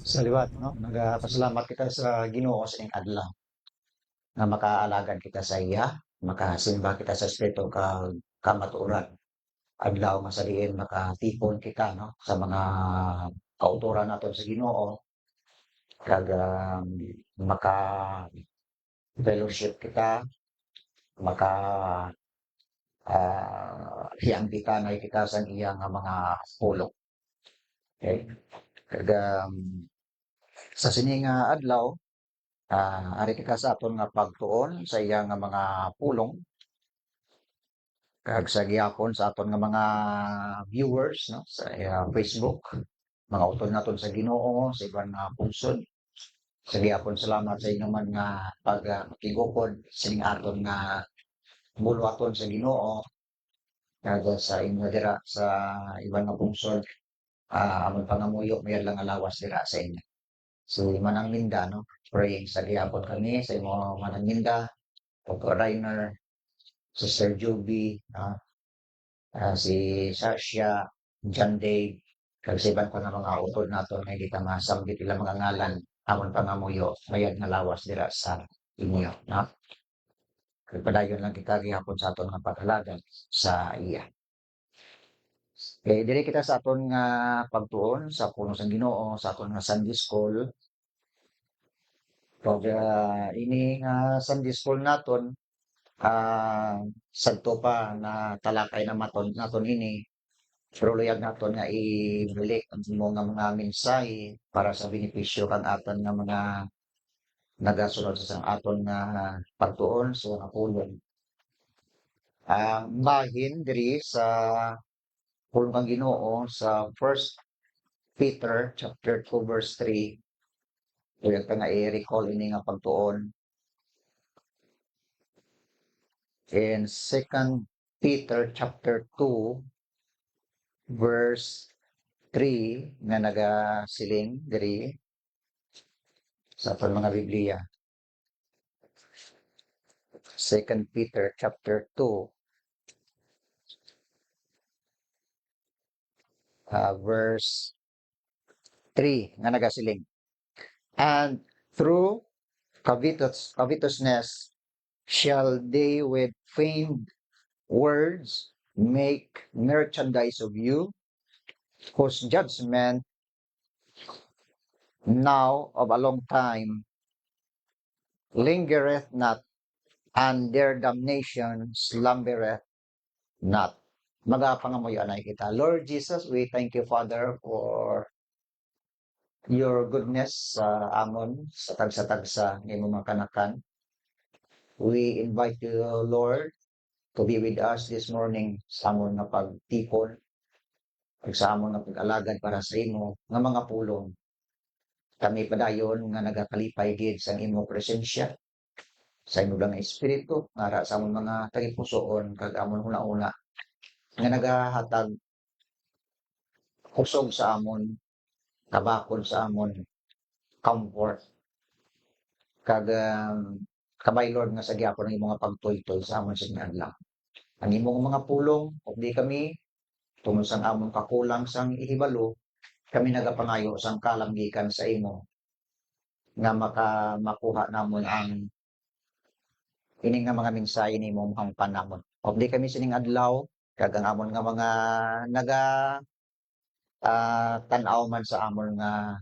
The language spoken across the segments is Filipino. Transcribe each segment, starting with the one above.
Sa liwat 'no, nagapasalamat kita sa Ginoo sa iyang adlaw, nga makaalagad kita sa iya, makasimba kita sa espiritu kag kamatuoran. Adlaw nga sa diin makatipon kita 'no, sa mga kauturan naton sa Ginoo kag, maka-fellowship kita, maka, hiyang-bitanay kita sa iyang nga mga pulong, okey. Kag, sa sini nga adlaw, ari kita sa aton nga pagtuon sa iyang nga mga pulong. Kag sa gihapon sa aton nga mga viewers 'no, sa Facebook, mga utod naton sa Ginoo sa iban nga pungsod. Sa gihapon salamat sa inyo man nga pagkigukod sining aton nga bulwaton sa Ginoo kag sa inyo dira sa iban nga pungsod, among pangamuyo mayad lang nga lawas dira sa inyo. Si Manang Minda 'no, praying sa gihapon kami sa imo Manang Minda, Dr. Rainer, Sister Joby, si Sasha, John Dave, kag sa iban pa nga mga utod naton nga hindi ta masambit ilang mga ngalan amon pangamuyo mayad nga lawas dira sa inyo, no? Kag padayon lang kita gihapon sa aton nga paghalagad sa iya. Diri kita sa aton nga pagtuon sa puno sang Ginoo sa aton nga Sunday School. Kag ini nga Sunday School naton, sadto pa na talakay na maton naton ini. Pero luyag naton nga ibalik ang nga mga mensahe para sa benepisyo kang aton nga mga nagasunod sa aton nga pagtuon sa mga pulong. Ang bahin diri sa pulong kang Ginoo sa First Peter chapter 2 verse 3, luyag ta nga i-recall ini nga pagtuon. In Second Peter chapter 2 verse 3 nga nagasiling diri sa aton mga Biblia. Second Peter chapter 2, verse 3 nga nagasiling. And through covetousness shall they with feigned words make merchandise of you, whose judgment now of a long time lingereth not, and their damnation slumbereth not. Magapangamuyo anay kita. Lord Jesus, we thank you, Father, for your goodness sa amon, sa tagsa-tagsa ng mga kanakan. We invite you, Lord, to be with us this morning sa amon nga pagtipon, sa amon nga pag-alagad para sa imo nga mga pulong. Kami padayon nga nagakalipay gid sa imo presensya, sa imo lang nga espiritu, ngara sa amon mga tagipusoon kag amon una-una nga nagahatag kusog sa amon, kabakod sa amon, comfort kag kabay Lord nga sa gyapon ang imong pagtuytoy sa amon sa adlaw. Ang imong mga pulong ug di kami tungod sang among kakulang sang ihibalo, kami nagapangayo sang kalam gikan sa imo nga makuha namon ang ining nga mga mensahe nimo hangpan namon. Ug di kami sining adlaw kag ang amon nga mga naga tan-aw man sa amon nga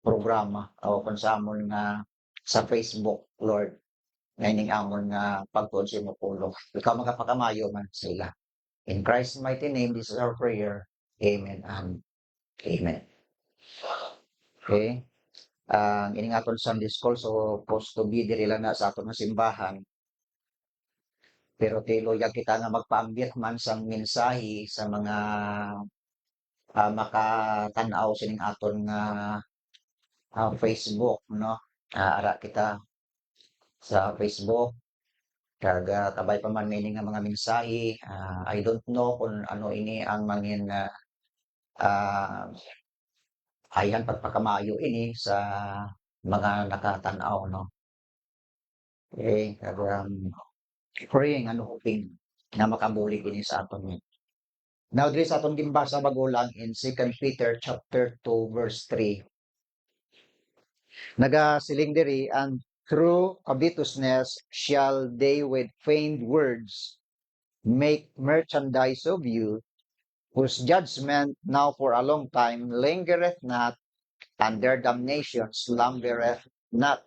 programa o kung sa amon nga sa Facebook, Lord, nga ining amon nga pagtuon sa imong pulong. Ikaw magapakamayo man sa ila. In Christ's mighty name, this is our prayer. Amen and amen. Okay? Ang ining aton Sunday School, so supposed to be diri lang na sa aton nga simbahan. Pero tiloyag kita nga magpaambit man sang mensahe sa mga makatan-aw sining aton nga Facebook, no? Ara kita sa Facebook kag kabay pa man ini nga mga mensahe. I don't know kung ano ini ang mangin ayan pagpakamayo ini sa mga nakatan-aw, no? Kag praying and hoping na makabulig ini sa aton. Now diri sa aton gimbasa bago lang in Second Peter chapter 2 verse 3. Nagasiling diri, and through covetousness shall they with feigned words make merchandise of you, whose judgment now for a long time lingereth not, and their damnation slumbereth not.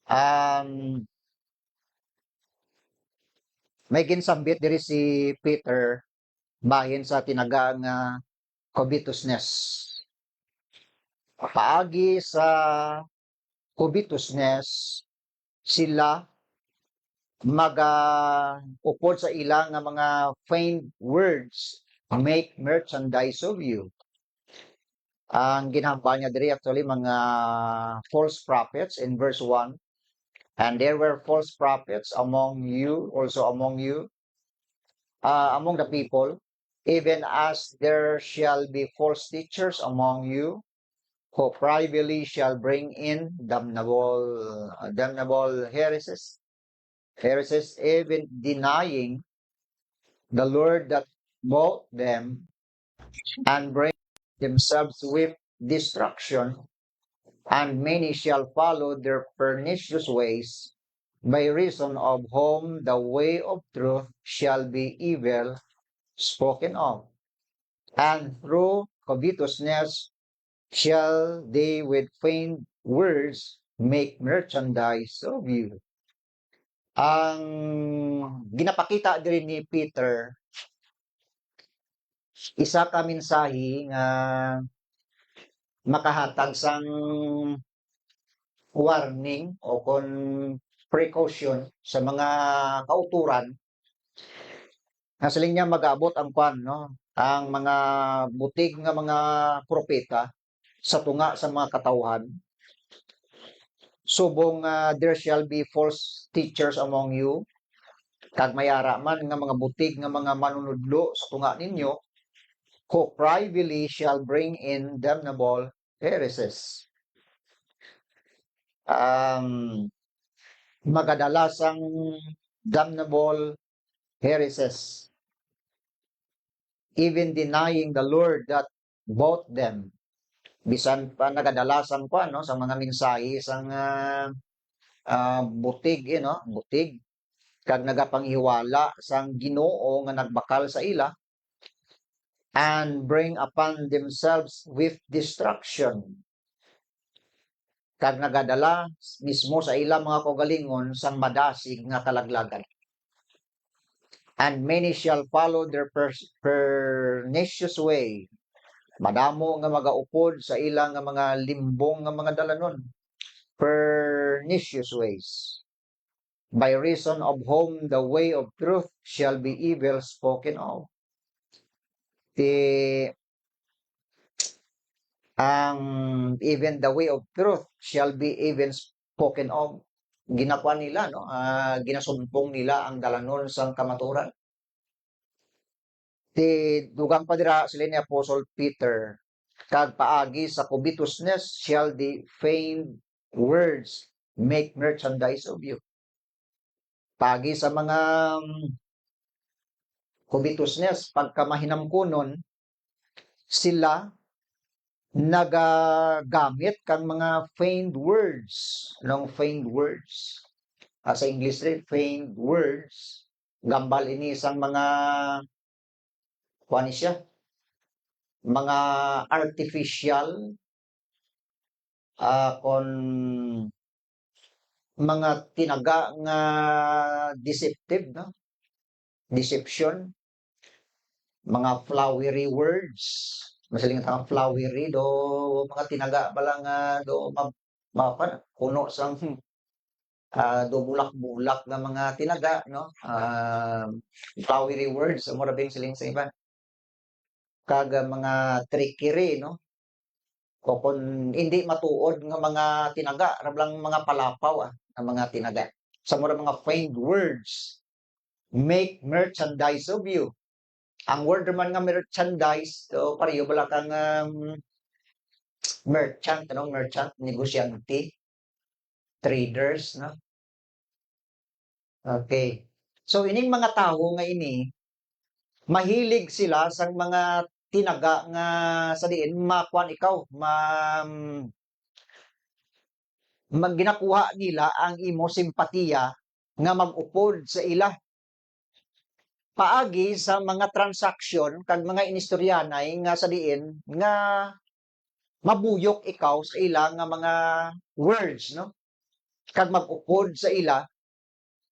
Um, may ginsambit diri si Peter bahin sa tinaga nga covetousness. Paagi sa covetousness, sila upod sa ilang nga mga feigned words, make merchandise of you. Ang ginhambal niya diri actually mga false prophets in verse 1. And there were false prophets among you, also among you, among the people, even as there shall be false teachers among you, who privately shall bring in damnable heresies, even denying the Lord that bought them, and bring themselves with destruction, and many shall follow their pernicious ways, by reason of whom the way of truth shall be evil spoken of. And through covetousness shall they with feigned words make merchandise of you. Ang ginapakita din ni Peter, isa ka mensahe nga makahatag sang warning o kon precaution sa mga kauturan na siling niya mag-abot ang kwan, no? Ang mga butig nga mga propeta sa tunga sa mga katawhan. Subong there shall be false teachers among you, kag mayara man nga mga butig nga mga manunudlo sa tunga ninyo, who privately shall bring in damnable heresies. Magadalasang damnable heresies, even denying the Lord that bought them. Bisan pa nagadalasan pa no sa mga mensahe sang butig butig kag nagapanghiwala sang Ginoo nga nagbakal sa ila, and bring upon themselves with destruction, kag nagadala mismo sa ila mga kaugalingon sang madasig nga kalaglagan. And many shall follow their pernicious way. Madamo nga magaupod sa ilang nga mga limbong nga mga dalanon. Pernicious ways. By reason of whom the way of truth shall be evil spoken of. Even the way of truth shall be even spoken of. Ginakuan nila, no? Ginasumpong nila ang dalanon sang kamaturan. Dugang pa dira sila ni Apostle Peter, kag paagi sa covetousness shall the feigned words make merchandise of you. Paagi sa mga covetousness, pagka mahinamkunon, sila nagagamit kang mga feigned words. Anong feigned words? Sa English rin, feigned words. Gambal ini isang mga kuan siya, mga artificial kon mga tinaga nga deceptive, no? Deception, mga flowery words, masaling nga flowery do mga tinaga bala nga do puno sang do bulak-bulak nga mga tinaga, no? Flowery words mo rabing siling sa iba. Kaga mga trickery, no? O kung hindi matuod nga mga tinaga, rablang mga palapaw ang mga tinaga. Sa mga feigned words, make merchandise of you. Ang word naman nga merchandise, so pareho bala kang merchant, negosyante, traders, no? Okay. So ining mga tao nga ini, mahilig sila sa mga tinaga nga sa diin makuan ikaw, ginakuha nila ang imo simpatiya nga mag-upod sa ila. Paagi sa mga transaksyon kag mga inistoryanay nga sa diin nga mabuyok ikaw sa ila nga mga words, no? Kag mag-upod sa ila,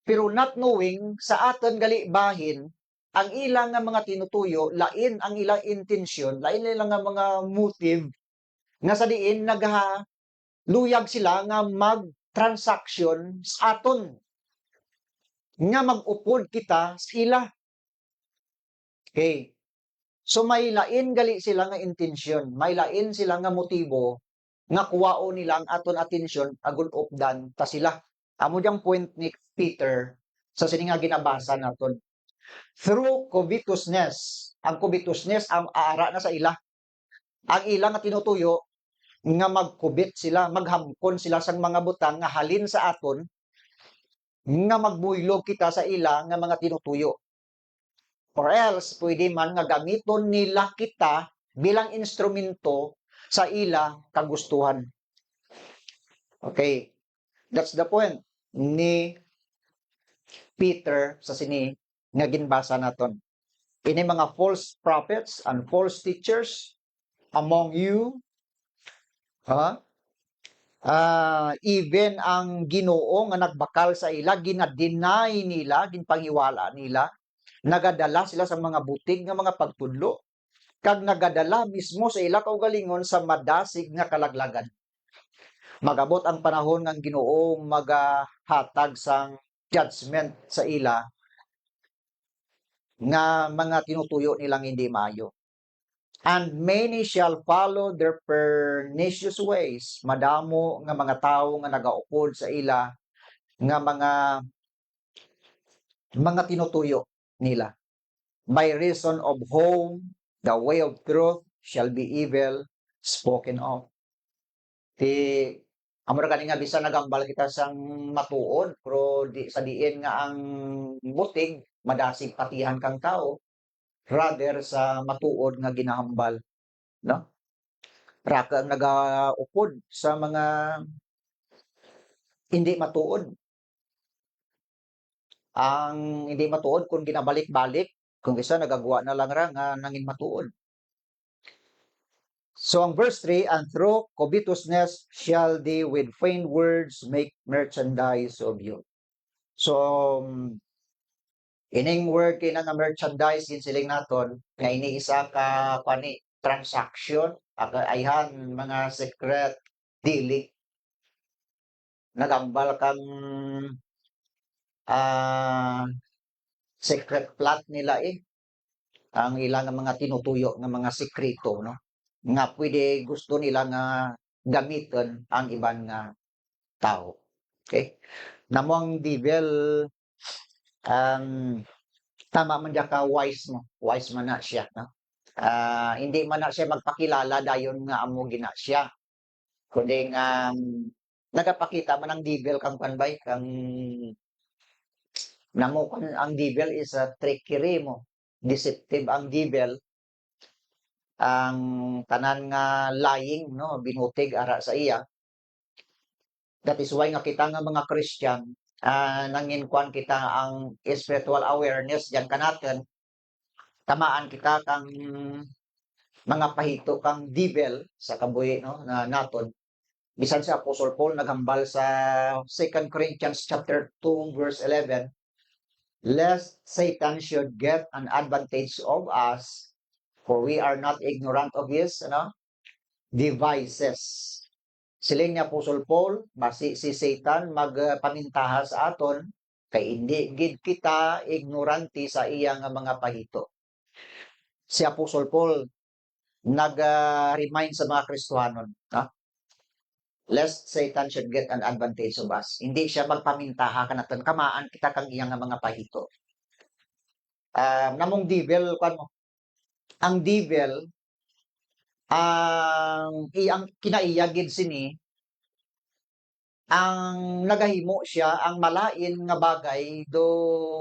pero not knowing sa aton gali bahin ang ilang nga mga tinutuyo, lain ang ilang intensyon, lain ilang nga mga motive nga sa diin luyag sila nga mag-transaction sa aton nga mag-upod kita sa ila. Okay. So may lain gali sila nga intensyon, may lain sila nga motibo nga kuwao nila ang aton atensyon agon updan ta sila. Amo diyang point ni Peter sa sini nga ginabasa naton. Through covetousness, ang covetousness ang aara na sa ila. Ang ila nga tinutuyo nga magkubit sila, maghamkon sila sang mga butang nga halin sa aton nga magbuylog kita sa ila nga mga tinutuyo. Or else, pwede man nga gamiton nila kita bilang instrumento sa ila kagustuhan. Okay. That's the point ni Peter sa sini nga ginbasa naton. Ini mga false prophets and false teachers among you, even ang Ginoo nga nagbakal sa ila, ginadeny nila, ginpangiwala nila, nagadala sila sa mga butig nga mga pagtudlo, kag nagadala mismo sa ila kaugalingon sa madasig nga kalaglagan. Magabot ang panahon nga Ginoo magahatag sang judgment sa ila nga mga tinutuyo nilang hindi maayo. And many shall follow their pernicious ways. Madamo nga mga tawo nga nagaupod sa ila nga mga tinutuyo nila. By reason of whom the way of truth shall be evil spoken of. Amor kani nga bisan nagambal kita sang matuod, pero sa diin nga ang butig madasig patihan kang tao rather sa matuod nga ginahambal, no? Raka ang nagaupod sa mga hindi matuod. Ang hindi matuod kung ginabalik-balik, kung isa nagagawa na lang ra nga nangin matuod. So ang verse 3, and through covetousness shall they with feigned words make merchandise of you. So ining word kay nga merchandise ginsiling naton nga ini isa ka transaction ayhan mga secret dealing. Nagambal kang secret plot nila ang ilang mga tinutuyo ng mga sekreto, no? Nga pwede gusto nila nga gamiton ang ibang tao. Okay? Namo ang devil, tama man diya ka wise mo. Wise man na siya, no? Hindi man na siya magpakilala dayon nga amo gina siya. Kundi nga nagapakita man ang devil kang kanbay kang namo ang devil is a trickery mo. Deceptive ang devil. Ang tanan nga lying, no, binutig ara sa iya. That is why nga kita nga mga Christian, nangin kwan kita ang spiritual awareness diyan kanaton. Tamaan kita kang mga pahito kang devil sa kabuhi, no, na naton. Bisan sa Apostle Paul naghambal sa 2 Corinthians chapter 2 verse 11, lest Satan should get an advantage of us, for we are not ignorant of his devices. Siling ni Apostle Paul, basi si Satan magpamintaha sa aton, kay hindi gid kita ignorante sa iyang mga pahito. Si Apostle Paul nag-remind sa mga Kristiyanon, lest Satan should get an advantage of us. Hindi siya magpamintaha kanaton kamaan kita kang iyang mga pahito. Namong devil kan mo. Ang devil ang iyang kinaiyagid sini ang nagahimo siya ang malain nga bagay do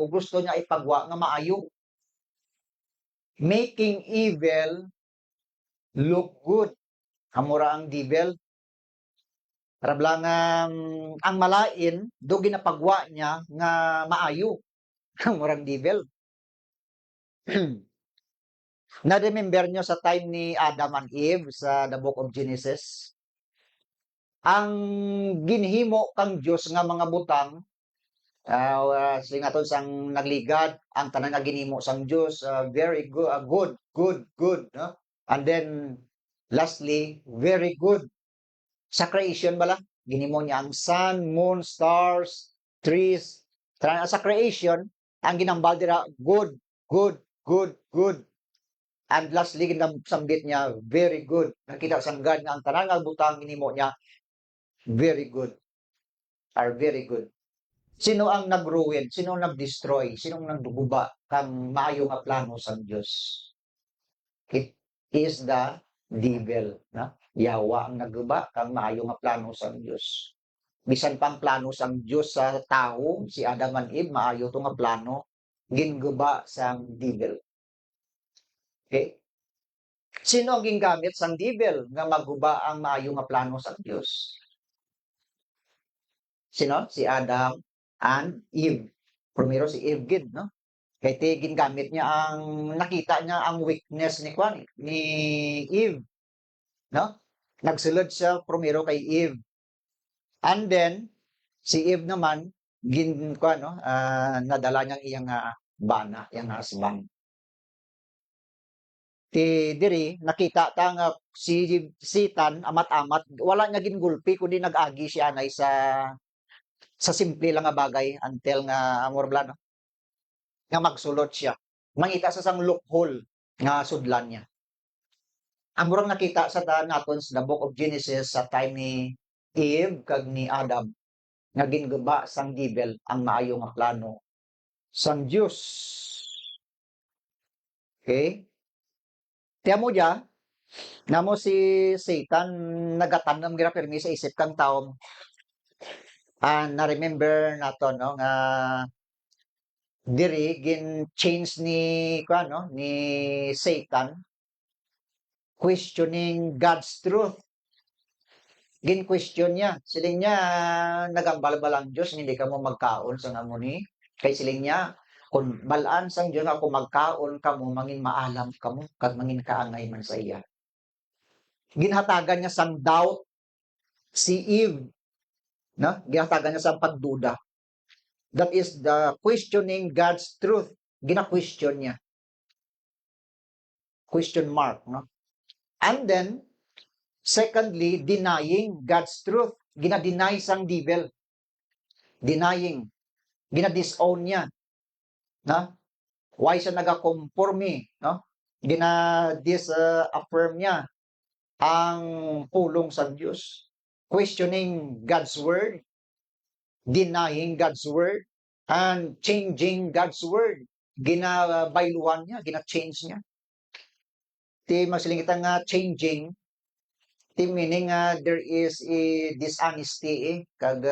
gusto niya ipagwa nga maayo, making evil look good. Amura ang devil Rablang ang malain do ginapagwa niya nga maayo ang murang devil. Na-remember nyo sa time ni Adam and Eve sa the book of Genesis? Ang ginhimo kang Diyos nga mga butang, singaton sang nagligad, ang tanan nga ginhimo sang Diyos, very good, good, no? And then, lastly, very good. Sa creation bala, ginhimo niya ang sun, moon, stars, trees. Sa creation, ang ginambal dira, good, good, good, good. And lastly, ginasambit niya, very good. Nakita sang God nga ang tanan nga butang ginhimo niya, very good. Are very good. Sino ang nag-ruin? Sino ang nag-destroy? Sino ang nagduguba kang maayo nga plano sa Diyos? It is the devil, na? Yawa ang nagguba kang maayo nga plano sa Diyos. Bisan pang plano sa Diyos sa tao, si Adam and Eve, maayo to nga plano, ginguba sang devil. Okay? Sino ang gingamit sang devil nga maguba ang maayo nga plano sa Diyos? Sino? Si Adam and Eve. Primero si Eve gid, no? Kay gingamit niya ang nakita niya ang weakness ni Eve, no? Nagsulod siya primero kay Eve. And then si Eve naman nadala niyang iyang bana, iyang husband. Ti diri nakita ta nga si Satan amat-amat wala niya gingulpi kundi nag-agi siya nay sa simple lang nga bagay until nga amor bla no? Nga magsulot siya. Mangita sa sang loophole nga sudlan niya. Ang murang nakita sa naton sa the book of Genesis sa time ni Eve kag ni Adam nga ginguba sang devil ang maayo nga plano sang Dios. Okay? Tiamo dia, namo si Satan nagatanam gira permi sa isip kang tawo. Na-remember nato no nga diri gin change ni Satan questioning God's truth. Gin question niya. Siling niya nagambal-bal ang Diyos hindi ka mo magkaon sa namo ni. Kay siling niya kung balaan sang Diyos ako magkaon kamo mangin maalam kamo kag mangin kaangay man sa iya. Ginhatagan niya sang doubt si Eve, no? Ginhatagan niya sang pagduda. That is the questioning God's truth. Gina-question niya. Question mark, no? And then, secondly, denying God's truth. Gina-deny sang devil. Denying. Gina-disown niya. No? Why siya nagakonforme? No? Gina-affirm niya ang pulong sa Diyos. Questioning God's word. Denying God's word. And changing God's word. Ginabayluhan niya. Gina-change niya. Ti masiling kita nga changing, ti meaning there is a dishonesty kag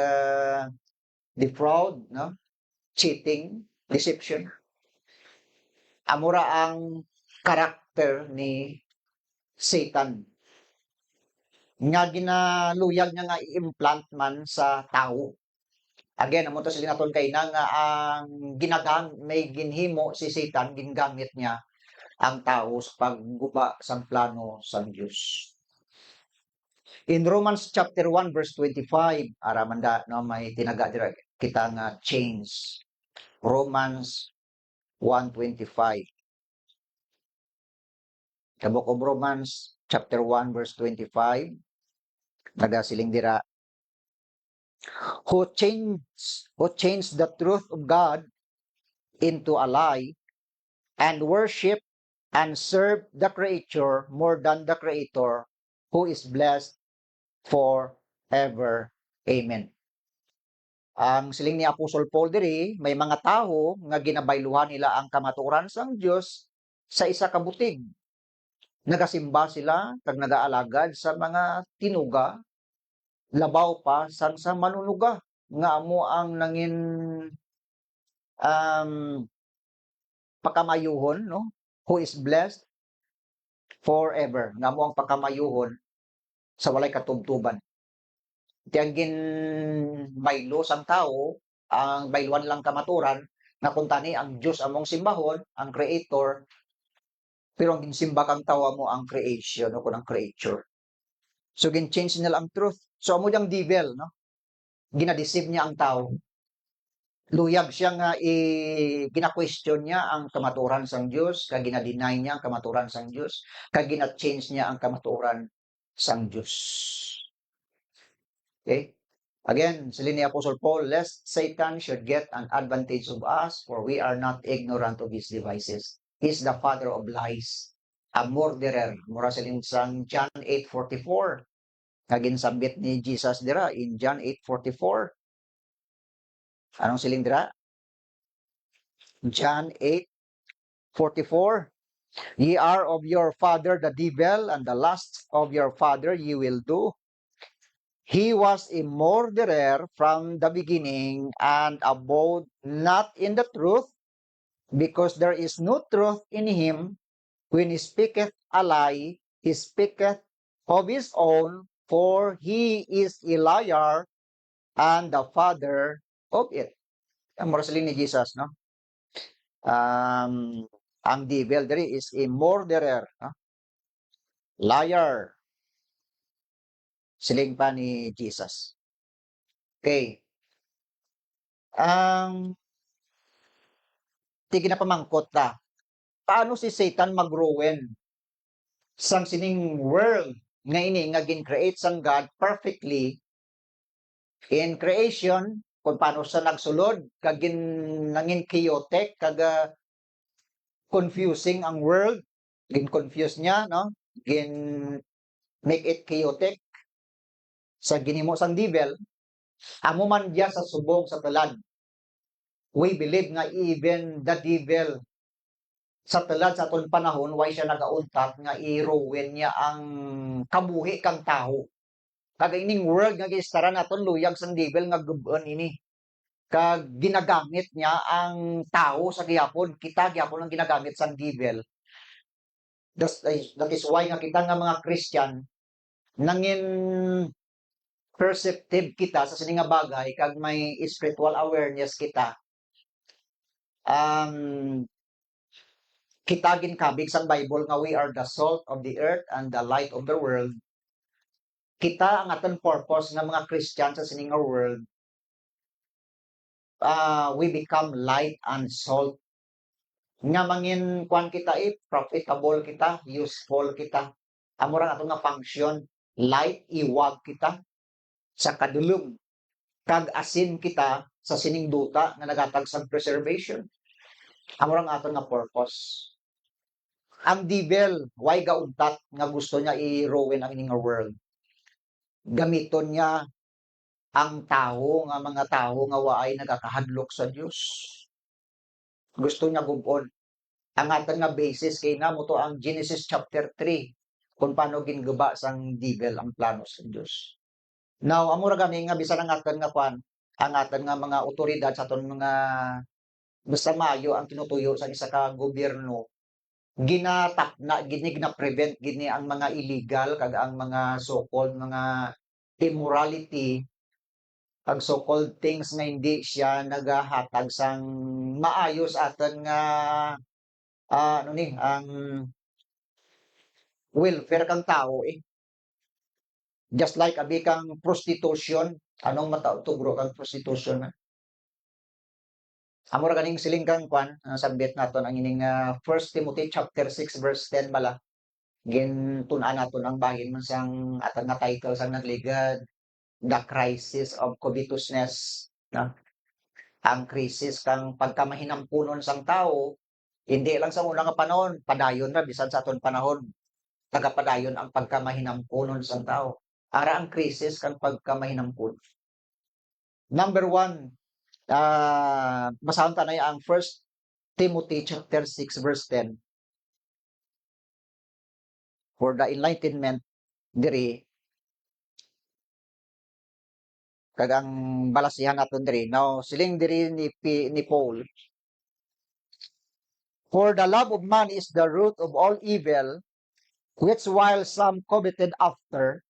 defraud, no? Cheating, deception. Amura ang karakter ni Satan. Nga ginaluyag niya nga i-implant man sa tao. Again, amo to sila naton kay nga ang may ginhimo si Satan gingamit niya ang tao sa pagguba sa plano sa Diyos. In Romans chapter 1 verse 25, aramanda no may tinaga dira kita nga change. Romans 1:25. The book of Romans chapter 1 verse 25 nagasiling dira who changed the truth of God into a lie and worship and serve the creature more than the creator who is blessed forever. Amen. Ang siling ni Apostol Paul diri, may mga tao nga ginabayluhan nila ang kamaturan sang Dios sa isa ka butig. Nagasimba sila kag nagaalagad sa mga tinuga, labaw pa sa manunuga nga amo ang nangin pakamayuhon, no? Who is blessed forever. Nga mo ang pakamayuhon sa walay katubtuban. Tiyang baylo sang tao, ang bayluan lang kamaturan, na kung tani ang Diyos among simbahon, ang creator, pero ang ginsimba kang tawa mo ang creation o kunang creature. So gin-change nila ang truth. So amo yang devil, no? Ginadeceive niya ang tao. Luyag siya nga gina-question niya ang kamaturan sang Dios, kag gina-deny niya ang kamaturan sang Dios, kag gina-change niya ang kamaturan sang Dios. Okay? Again, silin ni Apostle Paul, lest Satan should get an advantage of us, for we are not ignorant of his devices. He's the father of lies, a murderer. Mura silin sang John 8:44. Kagin sabit ni Jesus dira in John 8:44. Anong siling dira? John 8:44. Ye are of your father the devil, and the lusts of your father ye will do. He was a murderer from the beginning and abode not in the truth, because there is no truth in him. When he speaketh a lie, he speaketh of his own, for he is a liar and the father of it. Ang marasalin ni Jesus, no? Ang devil diri is a murderer, no? Liar. Siling pa ni Jesus. Okay. Tigi na pamangkot ta. Paano si Satan mag-ruin sang sining world nga ini nga gin-create sang God perfectly in creation, kung paano sa nagsulod kag nangin chaotic kag confusing ang world, gin-confuse niya, no? Gin make it chaotic sa ginimo sang devil. Amo man diya sa subong sa talad. We believe nga even the devil sa talad sa aton panahon, why siya nagauntat nga i-ruin niya ang kabuhi kang tao. Kag ining world nga gistaran naton luyag sang devil nga gubon ini. Kag ginagamit niya ang tao sa gihapon. Kita gihapon ang ginagamit sang devil. That is why nga kita nga mga Christian nangin perceptive kita sa sining nga bagay kag may spiritual awareness kita. Kita ginkabig sa Bible nga we are the salt of the earth and the light of the world. Kita ang aton purpose nga mga Christian sa sining nga world, we become light and salt. Nga mangin kwan kita profitable kita, useful kita. Amo ra aton nga function, light iwag kita sa kadulom. Kag asin kita sa sining duta nga nagatag sa preservation. Amo ra aton nga purpose. Ang devil, why gauntat nga gusto niya i-ruin ang ining world? Gamiton niya ang tao nga mga tao nga waay nagakahadlok sa Dios. Gusto niya gubon. Ang aton nga basis kay namo to ang Genesis chapter 3 kung paano ginguba sang devil ang plano sa Dios. Now, amo ra gani nga bisan ang aton nga kwan, ang aton nga mga otoridad sa aton mga basta maayo ang tinutuyo sa isa ka gobyerno, gina-prevent gini ang mga illegal kag ang mga so-called mga immorality, ang so-called things nga hindi siya nagahatag sang maayos aton nga ang welfare kang tao Just like abi kang prostitution, anong matutugro kang prostitution na? Amo ra kaning siling kang kwan, sabit naton ang ining 1 Timothy chapter 6 verse 10 bala. Gintun-an naton ang bahin man sang atang nga title sang nagligad, The Crisis of Covetousness, no? Ang krisis kang pagkamahinampunon sang tao, hindi lang sa unang nga panahon, padayon ra bisan sa aton panahon. Tagapadayon ang pagkamahinampunon sang tao. Ara ang krisis kang pagkamahinampunon. Number 1, basahon ta na ang 1 Timothy chapter 6 verse 10. For the enlightenment diri kag ang balasihan naton diri. Now siling diri ni Paul, for the love of money is the root of all evil, which while some coveted after,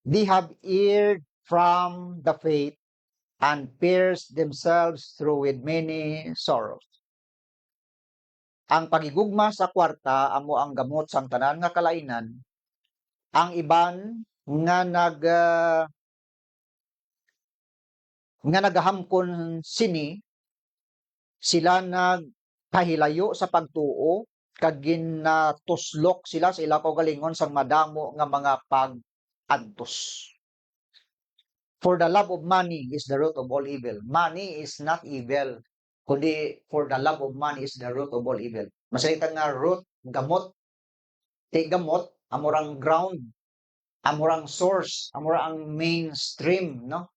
they have erred from the faith and pierced themselves through with many sorrows. Ang pagigugma sa kwarta amo ang gamot sang tanan nga kalainan. Ang iban nga nagahamkon sini, sila nagpahilayo sa pagtuo kag ginatuslok sila sa ila kaugalingon sang madamo nga mga pag-adtos. For the love of money is the root of all evil. Money is not evil, kundi for the love of money is the root of all evil. Masalita nga root, gamot. Ti gamot, amurang ground, amurang source, amurang mainstream, no?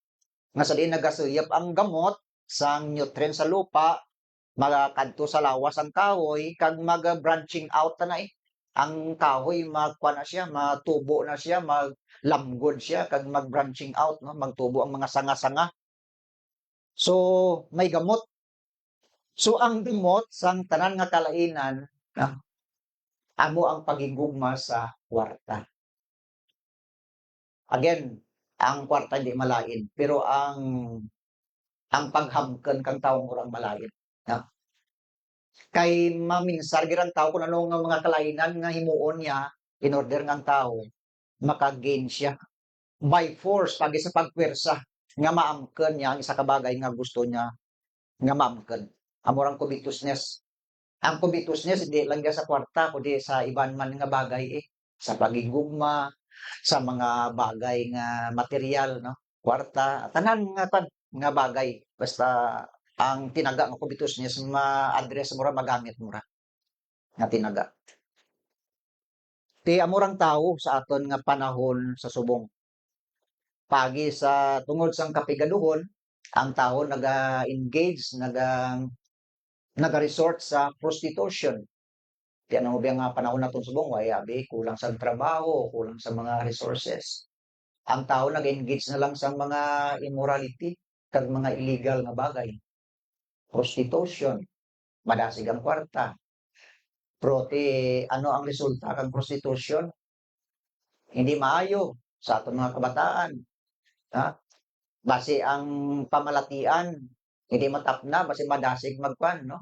Nga sa diin nagasuyap ang gamot sang nutrient sa lupa, magakadto sa lawas ang kahoy, kag mag-branching out na ang kahoy magkuha na siya, matubo na siya, maglamgod siya, kag mag-branching out, no? Magtubo ang mga sanga-sanga. So, may gamot. So, ang gamot sang tanan nga kalainan, amo ang pagigugma sa kwarta. Again, ang kwarta hindi malain, pero ang paghamken kang taong urang malain. Kay maminsar girang tao kung ano nga mga kalainan nga himuon niya in order nga ang tao maka-gain siya by force pagi sa pagpwersa nga maamken niya ang isa ka bagay nga gusto niya nga maamken. Amorang covetousness. Ang covetousness hindi lang sa kwarta kundi sa iban man nga bagay sa pagigugma, sa mga bagay nga material, no? Kwarta, tanan nga bagay basta ang tinaga nga covetousness ma-address mo ra, magamit mo ra nga tinaga. Ti amurang tawo sa aton nga panahon sa subong. Pagi sa tungod sang kapigaduhon, ang tawo naga-engage, naga-resort sa prostitution. Ti ano ba nga panahon naton subong, way abi kulang sa trabaho, kulang sa mga resources. Ang tao nag-engage na lang sa mga immorality kag mga illegal nga bagay. Prostitution, madasig ang kwarta. Pero ano ang resulta ng prostitution? Hindi maayo sa aton mga kabataan. Ha? Base ang pamalatian, hindi matapna, base madasig magpan, no?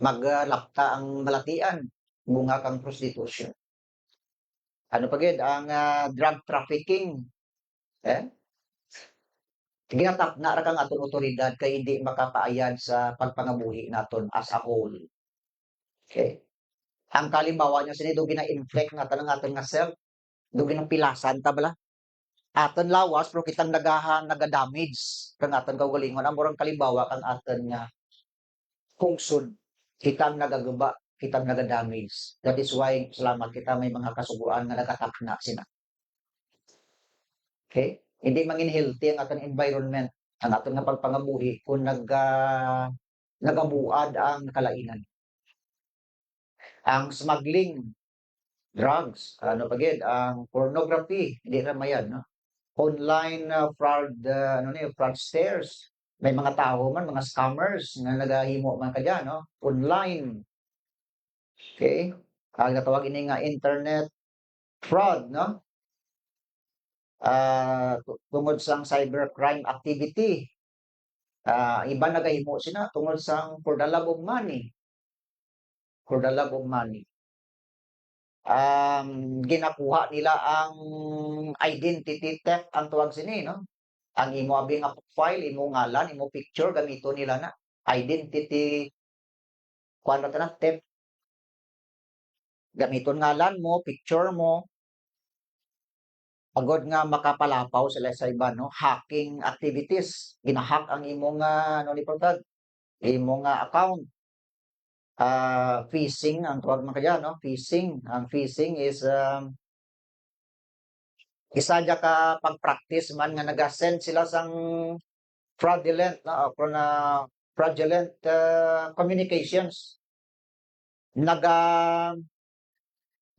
Maglapta ang malatian, bunga kang prostitution. Ano pa gid ang drug trafficking? Ginatapna ra kang aton otoridad kay hindi makapaayad sa pagpangabuhi naton as a whole. Okay. Ang kalimbawa niya sini do gina-inflict nga tanang aton nga self, do ginapilasan ta bala. Aton lawas pero kitang naga-damage kang aton kaugalingon. Amorang kalimbawa kang aton nga kungsod, kitang nagaguba, kitang naga-damage. That is why salamat kita may mga kasuguan nga nagatapna sina. Okay? Hindi mangin healthy ang aton environment, ang aton nga pagpangabuhi kung nagabuad ang kalainan. Ang smuggling, drugs, ano pa gid, ang pornography, hindi ra mayan, no? Online fraudsters. May mga tao man, mga scammers nga nagahimo man kadya, no? Online. Okay? Ang natawag ini nga internet fraud, no? Tungod sang cybercrime activity. Iba nagahimo sina tungod sang for the love of money. For the love of money. Ginakuha nila ang identity theft ang tuwag sini, no? Ang imo abi nga profile, imo ngalan, imo picture gamito nila na identity kuan ta na theft. Gamiton ngalan mo, picture mo, agod nga makapalapaw sila sa iba, no? Hacking activities. Ginahack ang imong ano ni pagtag, imong account. Phishing ang tawag man kaya, no? Phishing. Ang phishing is isa dya ka pag-practice man nga naga-send sila sang fraudulent fraudulent communications.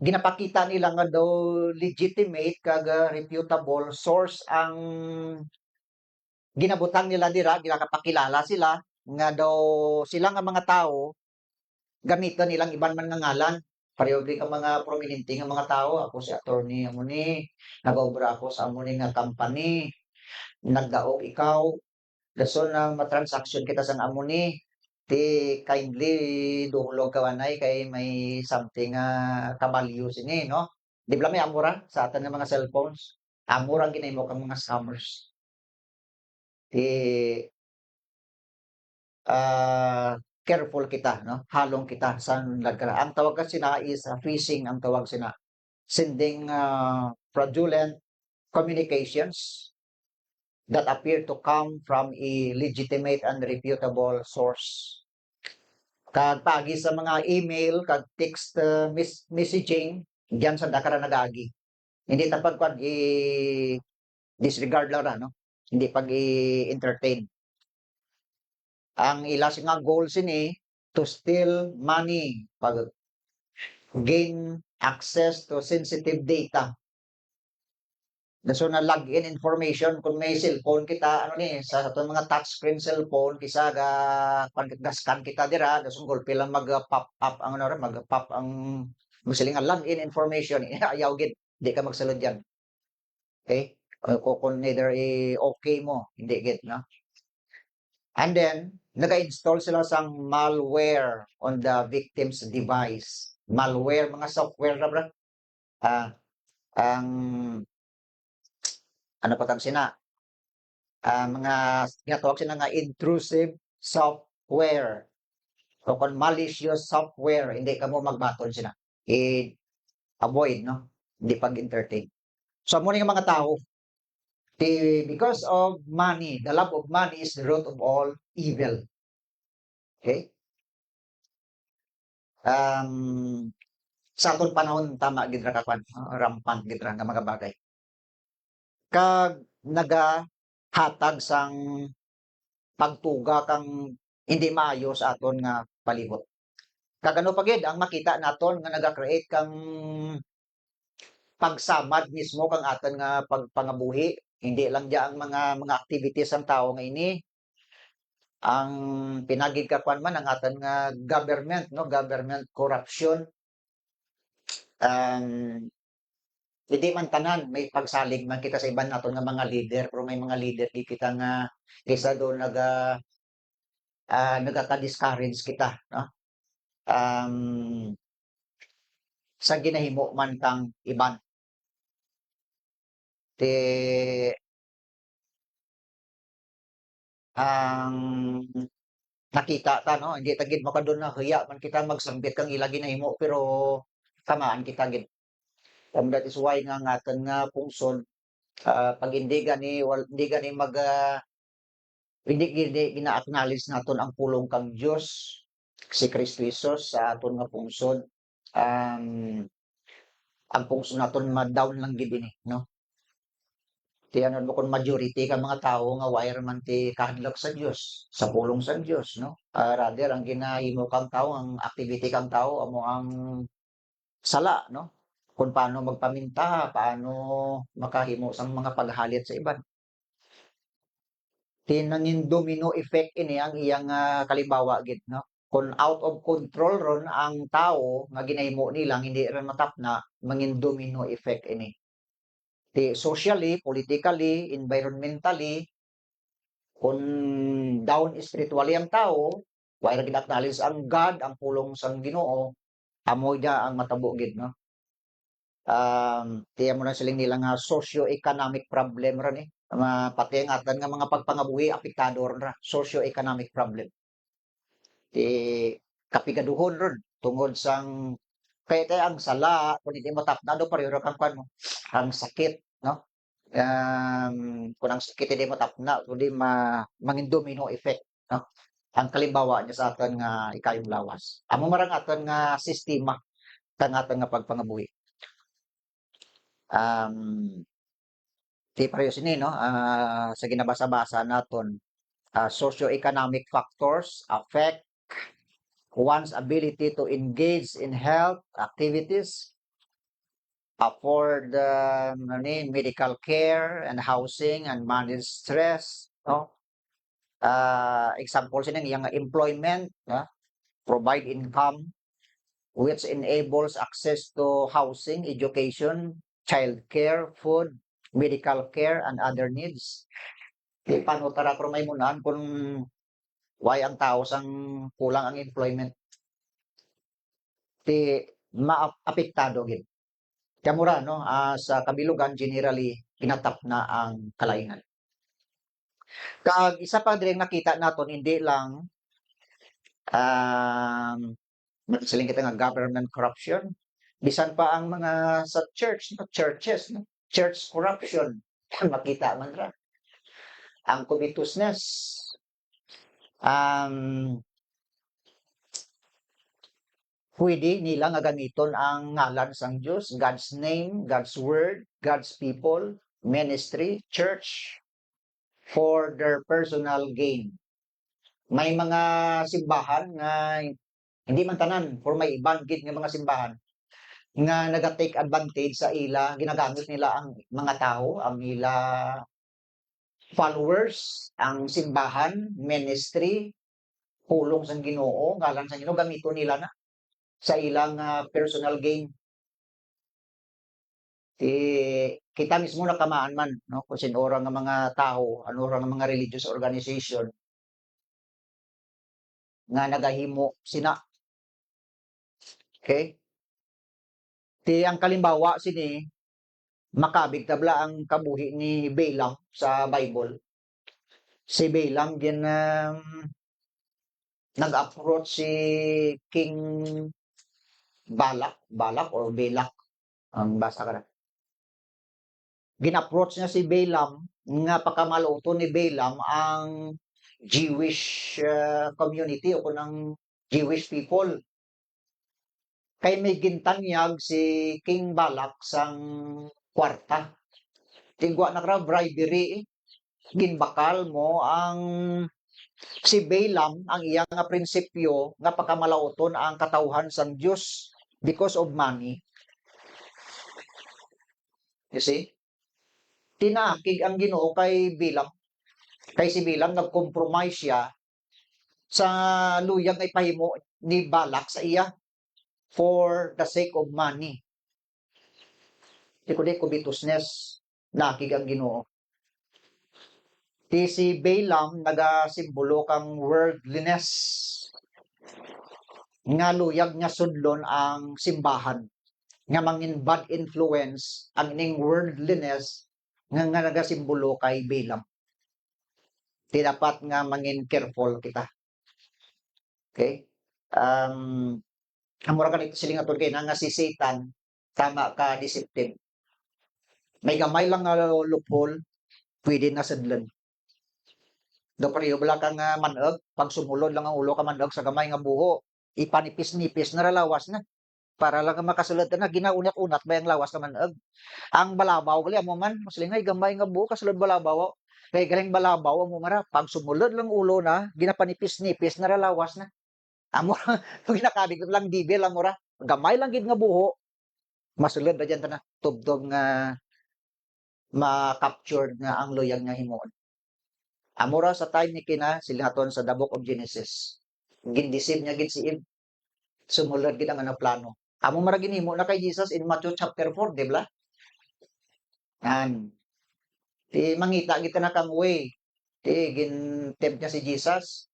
Ginapakita nila nga daw legitimate kag reputable source ang ginabutang nila dira, ginakapakilala sila nga daw sila nga mga tao gamiton nilang iban man nga ngalan pareho din ang mga prominente nga mga tao. Ako si attorney amo ni, nagaobra ako sa amo ni nga company, nagdaog ikaw, dason na matransaction kita sa amo ni, ti kindly duhulog ka wanay kay may something nga kabalyo sini, no? Di ba may amura sa atin nga mga cellphones? Amura ginahimo kang mga scammers. Ti ah, careful kita, no? Halong kita sa nagkara. Ang tawag kasi na is phishing ang tawag sina. Sending fraudulent communications that appear to come from a legitimate and reputable source. Kag pagi sa mga email, kag text messaging, diyan sa dakara nagagi. Hindi tapag pag disregard lang na, no? Hindi pag i-entertain. Ang ila nga goal sini to steal money, pag gain access to sensitive data. So na login information kung may cellphone kita ano ni sa atong mga touch screen cellphone kisa ga scan kita dira dason gulpi lang mag-pop up ang ano mag-pop ang musiling nga login information ayaw gid di ka magsulod diyan. Okay? Kung neither okay mo hindi gid no. And then naka-install sila sang malware on the victim's device. Malware mga software na bra. Ang ano pa tang sina mga ginatawag sila nga intrusive software. So kung malicious software, hindi ka mo magbaton sila. I-avoid, no? Hindi pag-entertain. So muna yung mga tao, because of money, the love of money is the root of all evil. Okay? Sa atong panahon, tama gidra kapan, rampant gidra nga mga bagay. Kag nagahatag sang pagtuga kang hindi maayo sa aton nga palibot. Kagano pa gid ang makita naton nga naga-create kang pagsamad mismo kang aton nga pagpangabuhi. Hindi lang diya ang mga activities ang tao nga ini. Ang pinagigkakuan man ang aton nga government, no? Government corruption. Hindi man tanan may pagsalig man kita sa iban naton nga mga leader pero may mga leader di kita nga isa do nagaka-discourage kita, no? Sa ginahimo man kang iban. Ti ang nakita ta no hindi ta gid makadun na hiya man kita magsambit kang ila ginahimo pero tamaan kita gid. That is why nga ang aton nga pungsod pag hindi gani hindi gini gina-acknowledge naton ang pulong kang Dios si Kristo Jesus sa aton nga pungsod. Ang pungsod naton ma-down lang gid ini, no? Ti ano mo kung majority ka mga tao nga wire man ti kahadlok sa Dios, sa pulong sa Dios, no? Rather ang ginahimo kang tao, ang activity kang tao amo ang sala, no? Kung paano magpaminta, paano makahimo sa mga paghalit sa iban. Tinangin domino effect ini ang iyang kalimbawa gid, no? Kung out of control ron ang tao nga ginahimo nilang hindi ra matapna, mangin domino effect ini. Socially, politically, environmentally, kung down spiritually ang tao, wala gina-acknowledge ang God, ang pulong sang Ginoo, amo dia ang matabo gid no. Tiyan mo na siling nila nga socio-economic problem ra ni. Pati ang atan nga mga pagpangabuhi apektado ra socio-economic problem. Ti kapigaduhon ron tungod sang kaya ang sala kung hindi mo tapnado pareho kang kwan mo ang sakit no. Kung ang sakit hindi mo tapna kundi mangin domino effect no. Ang kalimbawa niya sa aton nga ikayong lawas. Amo marang aton nga sistema kang aton nga pagpangabuhi. Di pareho sini no sa ginabasa-basa naton socio-economic factors affect one's ability to engage in health activities, afford medical care and housing and manage stress, no? Example sini yang employment, provide income, which enables access to housing, education, childcare, food, medical care, and other needs. Di paano tara pero may munaan kung why ang tao sang kulang ang employment. Ti maapektado gid. Kaya mura no, sa kabilugan generally pinatap na ang kalaingan. Kag isa pa diri nakita naton hindi lang um siling kita nga government corruption, bisan pa ang mga sa church, no, churches, no, church corruption. Makita man ra ang covetousness, um, pwede nila nga gamiton ang ngalan sang Dios, God's name, God's word, God's people, ministry, church for their personal gain. May mga simbahan nga hindi man tanan, for may ibang gid nga mga simbahan nga naga-take advantage sa ila, ginagamit nila ang mga tao, ang ila followers, ang simbahan, ministry, pulong sang Ginoo, ngalan sang Ginoo gamiton nila na sa ilang personal gain. Kita mismo nakamaan man no kung sinora nga mga tao, ano ra nga mga religious organization nga nagahimo sina. Okay? Ang kalimbawa sini makabig tabla ang kabuhi ni Balaam sa Bible. Si Balaam gin nag-approach si King Balak or Balak ang basa ka na. Gin-approach niya si Balaam nga pakamaluto ni Balaam ang Jewish community o kunang Jewish people. Kay may gintanyag si King Balak sang kwarta. Tingwa na kra bribery. Ginbakal mo ang si Balaam ang iyang nga prinsipyo nga pagkamalauton ang katawhan sang Dios because of money. You see? Tinakig ang Ginoo kay Balaam. Kay si Balaam nag-compromise siya sa luyag ay pahimo ni Balak sa iya for the sake of money. Di kundi covetousness, nakig ang Ginoo. Ti si Balaam nagasimbolo kang worldliness. Nga luyag nga sudlon ang simbahan. Nga mangin bad influence ang ining worldliness nga nagasimbolo kay Balaam. Ti dapat nga mangin careful kita. Okay? Amura ka nito siling atol kay nga si Satan tama ka deceptive. May gamay lang nga loophole, pwede na sadlan. Do pareho bala kang maneg, pag sumulod lang ang ulo ka maneg sa gamay nga buho, ipanipis-nipis na lawas na. Para lang makasulod na ginaunat-unat ba ang lawas ka maneg. Ang balabaw gali amo man, maslingay gamay nga buho kasulod balabaw. Kay galing balabaw amo mara, pag sumulod lang ulo na, ginapanipis-nipis na lawas na. Amo ginakabig lang dibil amo ra. Gamay lang gid nga buho. Masulod na dyan na tubdog nga ma-captured nga ang luyag nga himuon. Amora sa time ni kina silhaton sa the book of Genesis. Gindisib niya gid si Eve. Sumulod gid ang ano plano. Amo mara ginhimo na kay Jesus in Matthew chapter 4, di ba? Yan. Ti mangita gid na kang way. Ti tempt niya si Jesus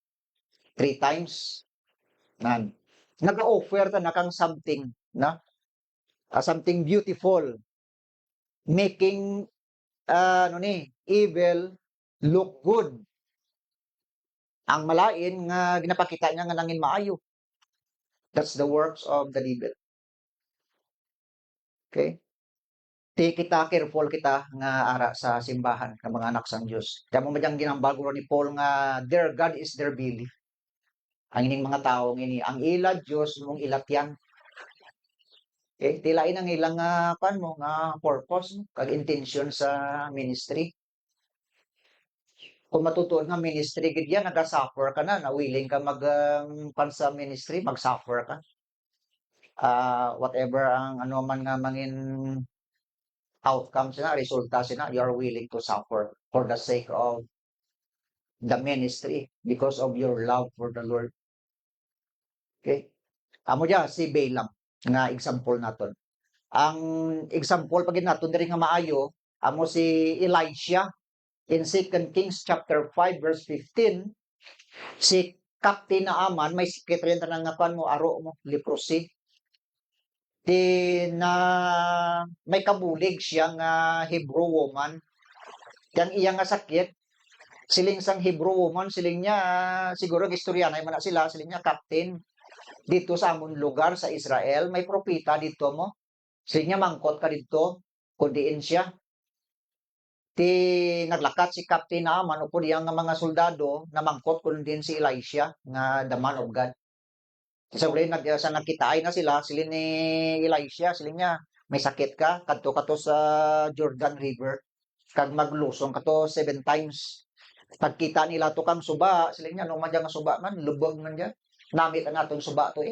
3 times. Nan. Nag-offer ta na kang something, na? Something beautiful. Making ano ni, evil look good. Ang malain nga ginapakita niya nga nangin maayo. That's the works of the devil. Okay? Ti kita careful kita nga ara sa simbahan nga mga anak sang Dios. Kaya mo madyang ginambal ko ni Paul nga their God is their belief. Ang ining mga tao ini ang ila Dios mong ilatyan. Okay? Tilain ang ilang kan mo nga purpose kag intention sa ministry. Kung matutuon nga ministry gid yan, naga-suffer ka na willing ka mag sa ministry, mag-suffer ka. Whatever ang ano man nga mangin outcomes na, resulta sina, you are willing to suffer for the sake of the ministry because of your love for the Lord. Okay? Amo diya si Balaam nga example naton. Ang example pag naton diri nga maayo amo si Elisha in 2 Kings chapter 5 verse 15. Si Captain Naaman may sikit rin tanang nga kuan mo aro mo leprosy. Di na may kabulig siya nga Hebrew woman. Yang iya nga sakit siling sang Hebrew woman siling niya siguro gistoryanay man na sila siling niya captain dito sa amon lugar sa Israel may propeta dito mo siling niya mangkot ka dito kundiin siya ti naglakat si Captain Naaman upod iyang nga mga soldado na mangkot kundin si Elisha nga the man of God. Sa uli sa nagkitaay na sila silin ni Elisha siling niya may sakit ka kadto sa Jordan River kag maglusong kato 7 times. Pagkita nila to kang suba, sila niya, no man nga suba man, lubog man dyan. Namit ang atong suba to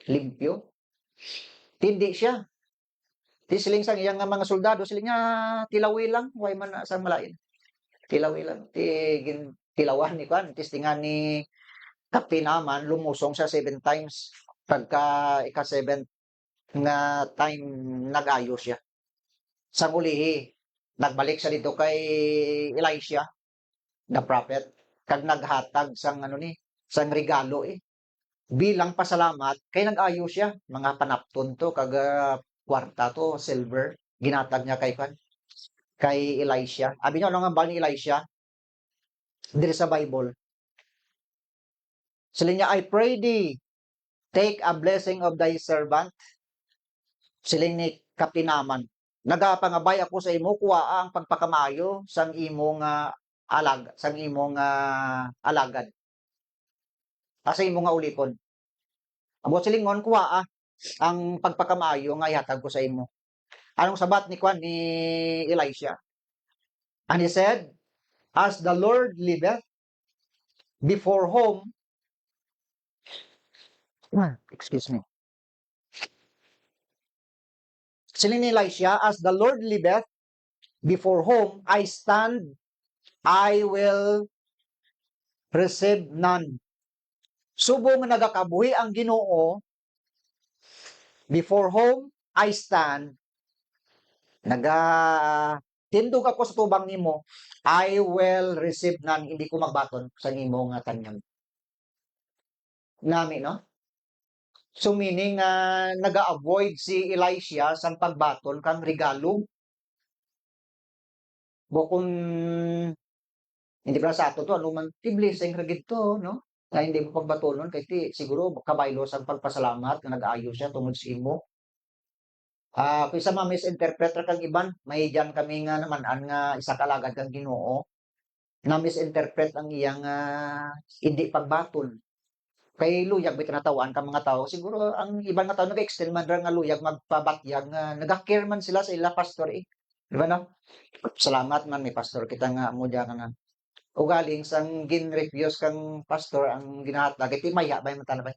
limpyo. Hindi siya. Di siling sang iyang nga mga soldado, sila niya, tilawi lang, way man na sang malain. Tilawi lang. Tilawan ni Kwan, tistingan ni Kapinaman, lumusong siya 7 times. Pagka ika-7 na time, nag-ayos siya. Sa ulihi, nagbalik siya dito kay Elisha, the prophet kag naghatag sang sang regalo bilang pasalamat kay nag-ayo siya mga panapton to kag kwarta to silver ginatag niya kay Elisha abi niya ano nga ba ni Elisha diri sa Bible sila niya I pray thee take a blessing of thy servant siling ni Kapinaman nagapangabay ako sa imo kuha ang pagpakamayo sang imong sang imong alagad. Sa imong nga ulikon. Amo silingon kuha ang pagpakamayo nga ihatag ko sa imo. Anong sabat ni Kwan ni Elisha? And he said, as the Lord liveth, before whom, excuse me. Siling ni Elisha, as the Lord liveth, before whom I stand, I will receive none. Subong nagakabuhi ang Ginoo before whom I stand tindog ako sa tubang nimo I will receive none hindi ko magbaton sa nimo nga tanyag nami no so meaning naga-avoid si Elisha sa pagbaton kang regalo bukon hindi pa sa ato to ano man ti blessing ra gid no na hindi mo pagbatonon kay ti siguro kabaylo sa pagpasalamat nga nag-ayo siya tungod sa imo kung isa ma-misinterpret ra kang iban may diyan kami nga naman nga isa kalagad kang Ginoo na misinterpret ang iyang hindi pagbaton kay luyag may tinatawan ka mga tao siguro ang ibang nga tao nag-extend man ra nga luyag magpabatyag nga nagakir man sila sa ila pastor di ba no salamat man may pastor kita nga mo diyan nga ugaling sang gin-refuse kang pastor ang ginahatag iti maya ba man tana ba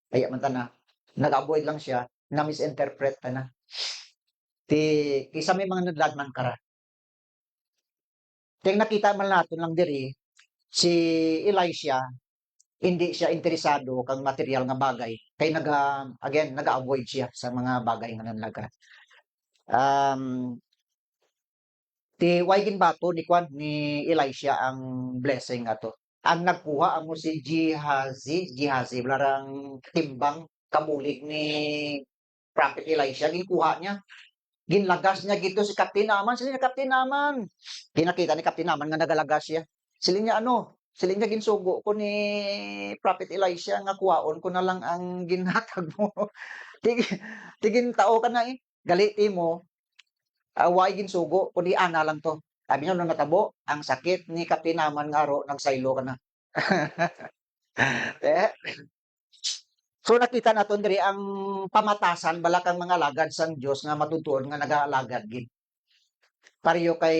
maya man tana nag-avoid lang siya na misinterpret na ti kisa may mga nadladman kara kaya nakita man natin lang diri si Elisha hindi siya interesado kang material nga bagay kay again naga-avoid siya sa mga bagay nga nanlaga um ti way ginbato ni Kwan ni Elisha ang blessing ato ang nagkuha amo si Gehazi larang timbang kabulig ni Prophet Elisha ginkuha niya ginlagas niya gito si Captain Naaman sila ni Captain Naaman kinakita ni Captain Naaman nga nagalagas siya sila niya sila niya ginsugo ko ni Prophet Elisha nga kuwaon ko na lang ang ginhatag mo tigin tao ka na galiti mo way ginsugo kundi ana lang to sabi niya nung natabo ang sakit ni Captain Naaman nga ro nagsaylo ka na eh so nakita naton diri ang pamatasan balakang mga alagad sang Dios nga matutuon nga nagaalagad gid pareho kay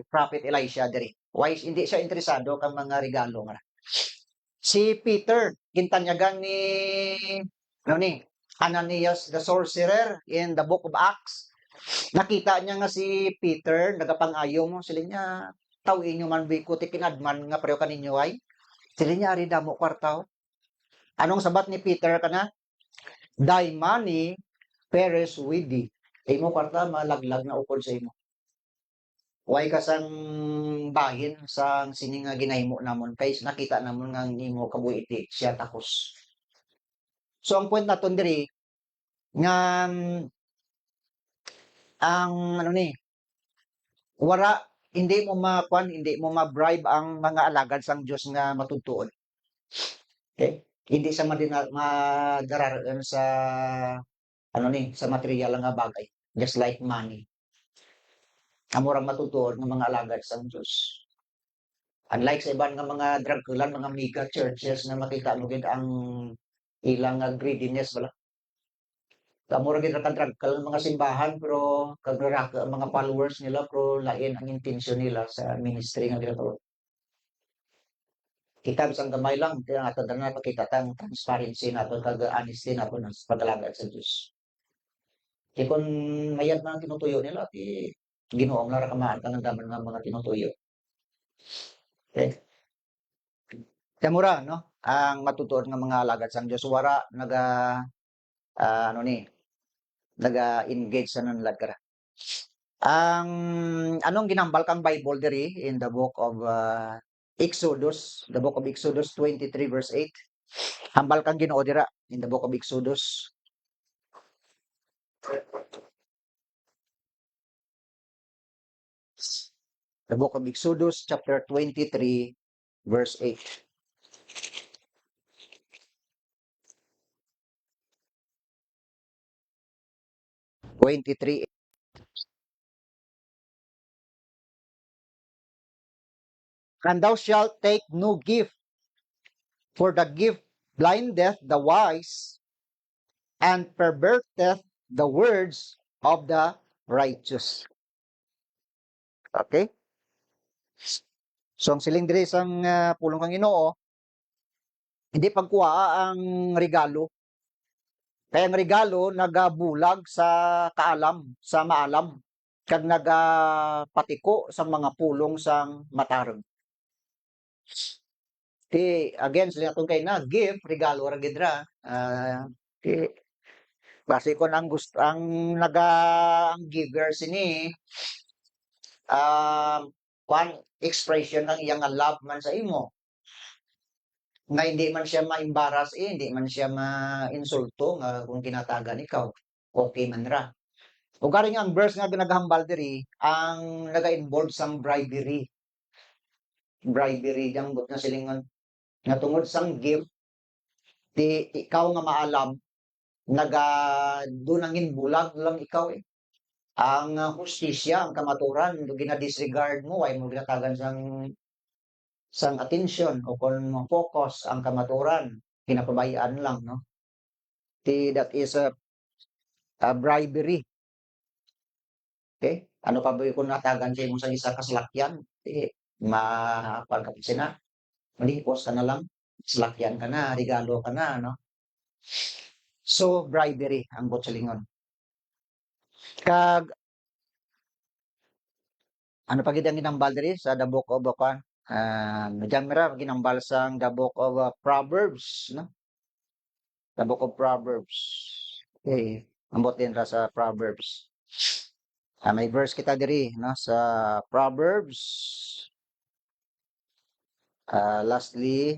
Prophet Elisha diri wise hindi siya interesado kang mga regalo nga si Peter gintanyagan ni Ananias the sorcerer in the book of Acts nakita niya nga si Peter nagapang-ayo mo sila niya tawin nyo man biko ti kinadman nga pareho kaninyo ay sila niya ari damo kwartaw anong sabat ni Peter kana Thy money perish with thee. Imo kwarta malaglag na upod sa imo. Way ka sang bahin sang sini nga ginahimo namon kay nakita namon nga ang imo kabuhiti siya takos. So ang point naton diri nga ang ano ni wara hindi mo makuan, hindi mo ma-bribe ang mga alagad sang Dios nga matudtuon. Okay? Hindi sa madararaan sa ano ni sa material nga bagay, just like money. Amo ra matutuon ng mga alagad sang Dios. Unlike sa iban nga mga drugkulan, mga mega churches na makita mo gid ang ilang greediness wala. Amo ra gid ra ka mga simbahan pero kagraraka ang mga followers nila pero lain ang intensyon nila sa ministry nga ginatawag. Kita bisang gamay lang kaya ato na makita tang transparency naton kag honesty naton sa pag-alagad sa Dios. Kaya kung mayad man ang tinutuyo nila, Ginoong lara kamaan ka ng daman nga mga tinutuyo. Okay? Kaya mura, no? Ang matutuon nga mga alagad sang Diyos, wara, ano ni, naga-engage sa nanlad ka. Ang, anong ginambal kang Bible diri in the book of Exodus, the book of Exodus 23 verse 8. Hambal kang Ginoo dira in the book of Exodus. The book of Exodus chapter 23 verse 8. 23. And thou shalt take no gift, for the gift blindeth the wise, and perverteth the words of the righteous. Okay? So, ang siling diri sang pulong kang Ginoo, hindi pagkuha ang regalo. Kaya ang regalo nagabulag sa kaalam, sa maalam, kag nagapatiko sa mga pulong sang matarog. Again, sila itong kay na, gift, regalo ra gid ra. Base ko ang gusto ang ang giver sini one expression ng iyang love man sa imo. Nga hindi man siya ma-embarrass hindi man siya ma-insulto nga kung kinatagan ikaw. Okay man ra. O gari nga ang verse nga ginaghambal diri ang naga-involve sang bribery. Bribery dang but na silingon nga tungod sang gift di ikaw nga maalam dunangin bulag lang ikaw eh. Ang hustisya, ang kamaturan, gina-disregard mo, ay mo ginatagan sang attention o kung mo focus ang kamaturan, kinapabayaan lang, no? That is a bribery. Okay? Ano pa ba kung natagan siya mo sa isa kaslakyan? Mapagkapit na. Malipos ka na lang. Slakyan ka na, regalo ka na, no? So, bribery ang botsalingon. Kag ano pa gid ang ginambal diri sa the book of Jamira ginambal sang the book of Proverbs, no? The book of Proverbs. Okay, ambot din ra sa Proverbs. May verse kita diri, no, sa Proverbs. Lastly,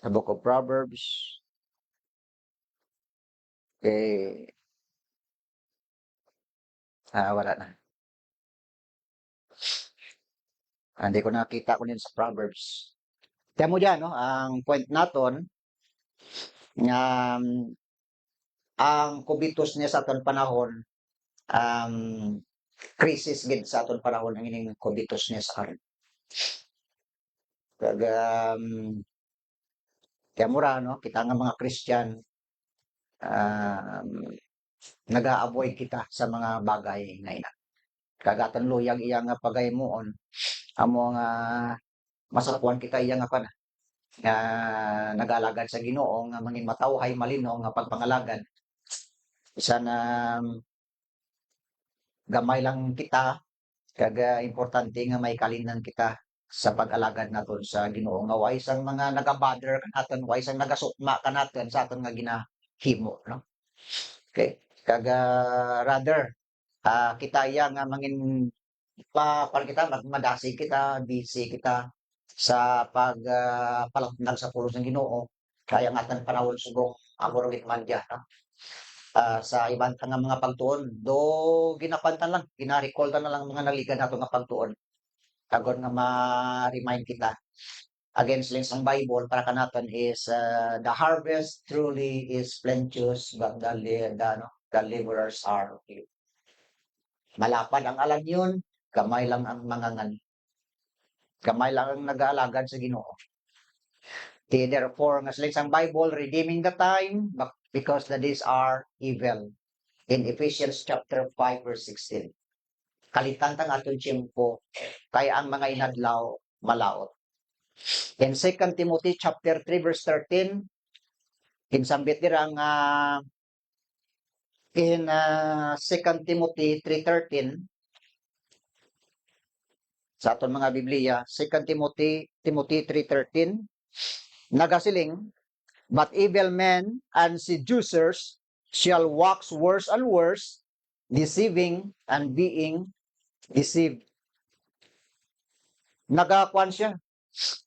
the book of Proverbs. Okay. Wala na. Hindi ko nakita ko din sa Proverbs. Kaya mo dyan, no, ang point naton nga ang kubitos niya sa aton panahon crisis gid sa aton panahon ang ining kubitos niya sa karon. Kag kaya mura no kita nga mga Christian naga-avoid kita sa mga bagay nga ina. Kagatan luyag iya nga pagaymuon amo nga masapuan kita iya nga pana nga nagalagad sa Ginoo nga mangin matawhay malino nga pagpangalagad isa na gamay lang kita kag importante nga may kalinan kita sa pag-alagad naton sa Ginoo nga way sang mga naga-bother kanaton way sang nagasukma kanaton sa aton nga himo, no? Okay, rather kita nga mangin para kita madasig kita, busy kita sa palatnag sa pulos ng Ginoo, kaya nga tan panahon subong amo rin man diya, no? Sa ibang nga mga pagtuon, do ginapantan lang, gina-recall ta na lang mga naligan nato nga pagtuon. Kagon nga ma-remind kita against links ang Bible para kanaton is the harvest truly is plenteous but the laborers are few. Malapad ang alam yun, kamay lang ang mangangan. Kamay lang ang nag-aalagad sa Ginoo. Therefore, nga links ang Bible, redeeming the time because the days are evil. In Ephesians chapter 5 verse 16. Kalitan tang aton tiyempo kaya ang mga inadlaw malaot. In 2 Timothy chapter 3 verse 13, kinsambit dira nga in 2 Timothy 3:13 sa aton mga Biblia, 2 Timothy 3:13 nagasiling, but evil men and seducers shall wax worse and worse, deceiving and being deceived. Nagakuan siya.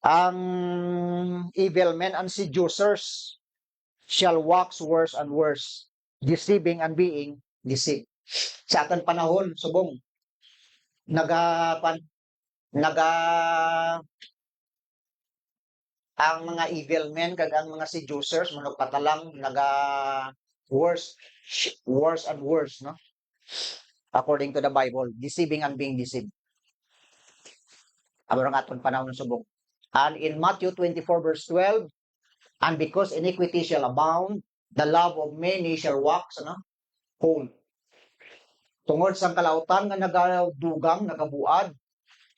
Ang evil men and seducers shall wax worse and worse, deceiving and being deceived. Sa aton panahon, subong, naga ang mga evil men kag ang mga seducers manugpatalang worse and worse, no? According to the Bible, deceiving and being deceived. Amo nga aton panahon subong. And in Matthew 24 verse 12, and because iniquity shall abound, the love of many shall wax, cold. Tungod sa kalautan nga nagadugang, nagabuad,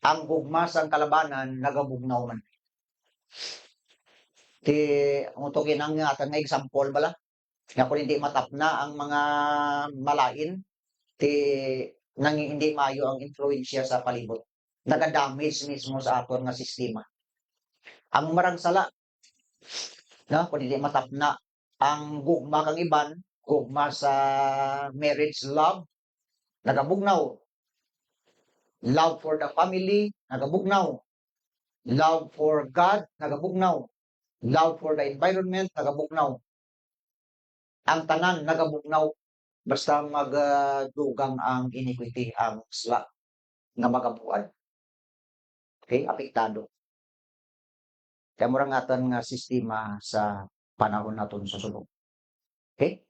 ang gugma sang kalabanan nagabugnaw man. Ang utugin ang atan nga example bala, nga kung hindi matapna ang mga malain, hindi mayo ang influensya sa palibot. Nagadamage mismo sa aton nga sistema. Ang marang sala, no, kung hindi matapna ang gugma kang iban, gugma sa marriage love, nagabugnaw. Love for the family, nagabugnaw. Love for God, nagabugnaw. Love for the environment, nagabugnaw. Ang tanan, nagabugnaw. Basta magdugang ang iniquity, ang sla, nga magabuad. Okay, apektado. Kaya murang aton nga sistema sa panahon naton sa sulong. Okay?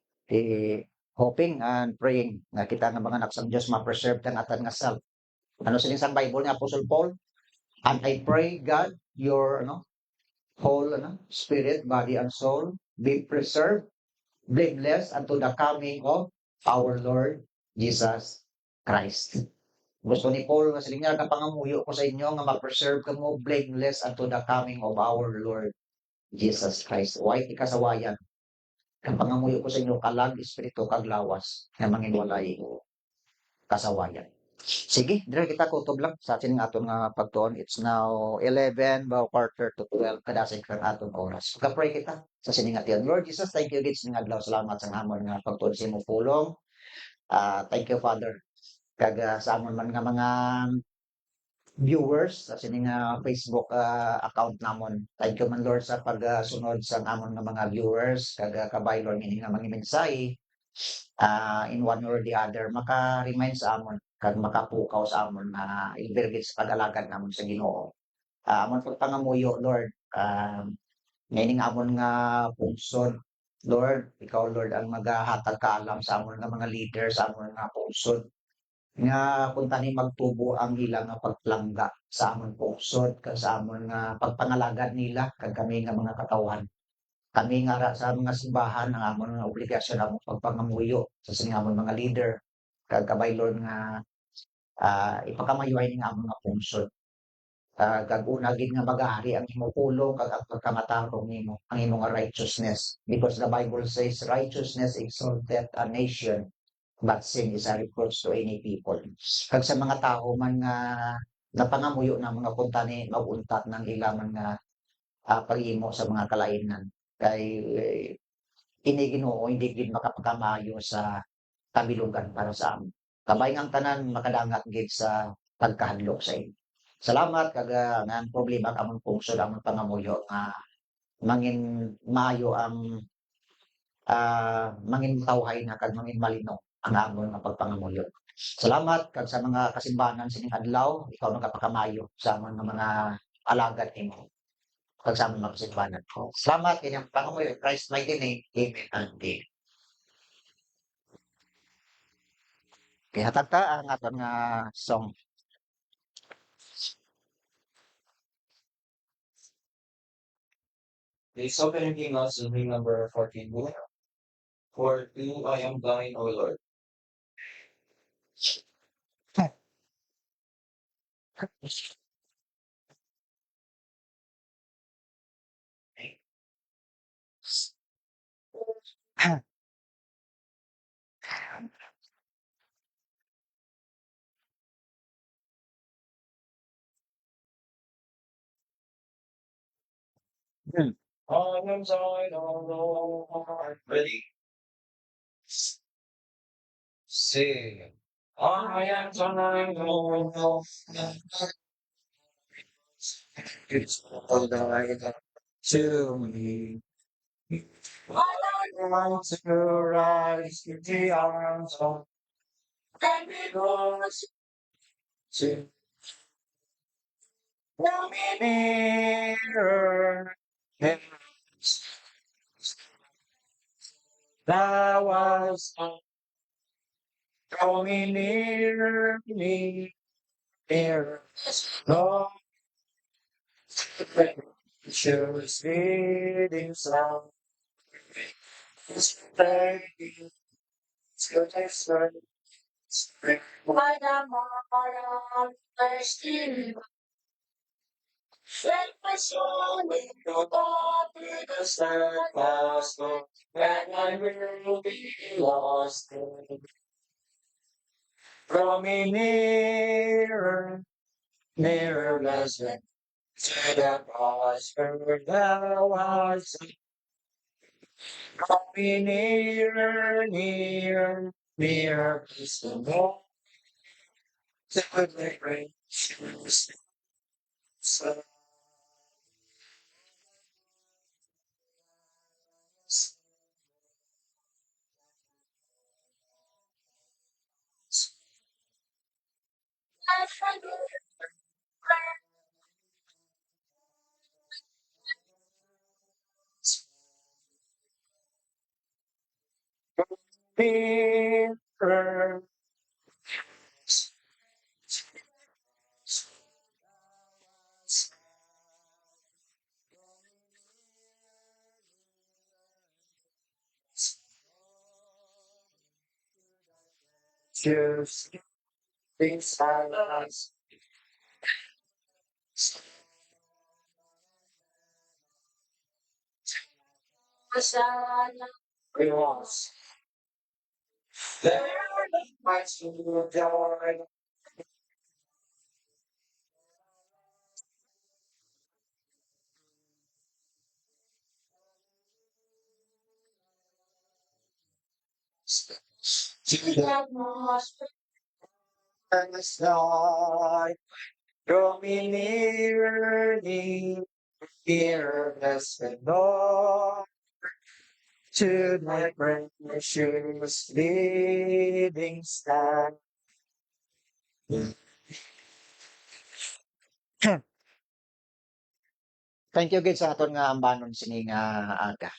Hoping and praying nga kita nga mga anak sa Diyos ma-preserve tang atan nga self. Ano siling sa Bible ni Apostle Paul? And I pray God your whole spirit, body and soul be preserved, blameless unto the coming of our Lord Jesus Christ. Gusto ni Paul nga siling nga kapangamuyo ko sa inyo nga ma-preserve kamo blameless unto the coming of our Lord Jesus Christ. Why ikasawayan? Kapangamuyo ko sa inyo kalag espiritu kag lawas nga manginwalay kasawayan. Sige, dire kita kutob lang sa atin nga aton nga pagtuon. It's now 11, about quarter to 12 kadasig kang aton oras. Pagka-pray kita sa sining ation. Lord Jesus, thank you again sining adlaw. Salamat sa amon nga pagtuon sa imong pulong. Thank you, Father. Kag sa amon man nga mga viewers sa sining Facebook account namon. Thank you man, Lord, sa pagsunod sa amon nga mga viewers. Kag kabay, Lord, nga mga mensahe in one or the other maka-remind sa amon kag makapukaw sa amon na ibirgit sa pag-alagad namon sa Ginoo. Amon pud pangamuyo, Lord, ngayon amon nga pungsod, Lord, ikaw, Lord, ang maghahatag kaalam sa amon nga mga leader sa amon nga pungsod nga kung tani magtubo ang ilang nga pagplangga sa amon pungsod kag sa amon nga pagpangalagad nila kag kami nga mga katawhan. Kami nga sa mga simbahan ang amon nga obligasyon among pagpangamuyo sa amon mga leader kag kabay, Lord, nga ipakamayuhay ning amon nga pungsod. Kag una gid nga mag-ari ang imong pulong kag ang pagkamatarong nimo, ang imong nga righteousness. Because the Bible says righteousness exalteth a nation, but sin is a reproach to any people. Kag sa mga tao man nga napangamuyo na mga kuntani maguntat ng ilang nga paghimo sa mga kalainan. Kay ini Ginoo hindi gid makapagkamayo sa kabilugan para sa amin. Kabay ngang tanan makadangat gid sa pagkahadlok sa inyo. Salamat kag ngan problema kamong pungsod among pangamuyo nga mangin maayo ang mangin tawhay na kag mangin malinaw ang amon nga pagpangamuyo. Salamat kag sa mga kasimbanan sining adlaw, ikaw nagapakamayo sa amon nga mga alagad nimo kag sa amon mga kasimbanan. Salamat kanyang pangamuyo in Christ mighty name. Amen and amen. Kaya hatag ang aton nga song. The opening hymn is hymn number 14. For you I am thine, O Lord. Hmm. I am thine, O Lord. Ready? Sing. I am thine, O Lord. It's all thine to me. I want to rise in the arms of and be close to know me nearer. Thou was drawing near me, near Lord, shows leading sound. It's baby, it's good as spring. Why the more thirsty? Let my soul in your body, the steadfast Lord, and I will be lost. Draw me nearer, nearer, blessed, to the cross where thou art. Draw me nearer, nearer, nearer, blessed Lord, to the gracious Son. Nearer, just in silence. We was there, my soul died. To the most earnest night, draw me nearer, nearer, blessed Lord, to my precious leading stand. Thank you gid sa aton nga ambanon sini nga aga.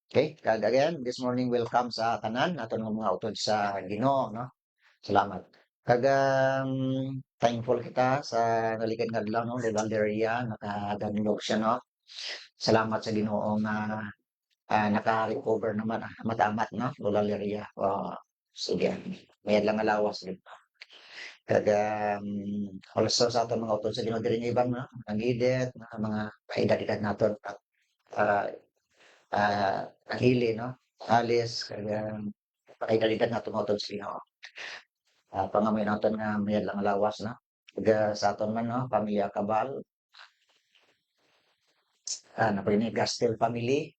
Okay, kag again this morning welcome sa tanan aton nga mga utod sa Ginoo, no. Salamat. Kag thankful kita sa nalikod nga adlaw, no, Legal area nakadandog siya, no. Salamat sa Ginoo nga naka-recover naman madamat, no, Legal area. Sige, mayad lang nga lawas gid. Kag also sa aton mga utod sa Ginoo diri nga ibang, no, ang idet, mga kaedad-edad naton ah ang hili, no, alis kag pakaidalidad naton mga utod sa Ginoo. Pangamoy naton nga mayad lang nga lawas, no. Kag sa aton man, no, pamilya Cabal, napay ni Gastel family,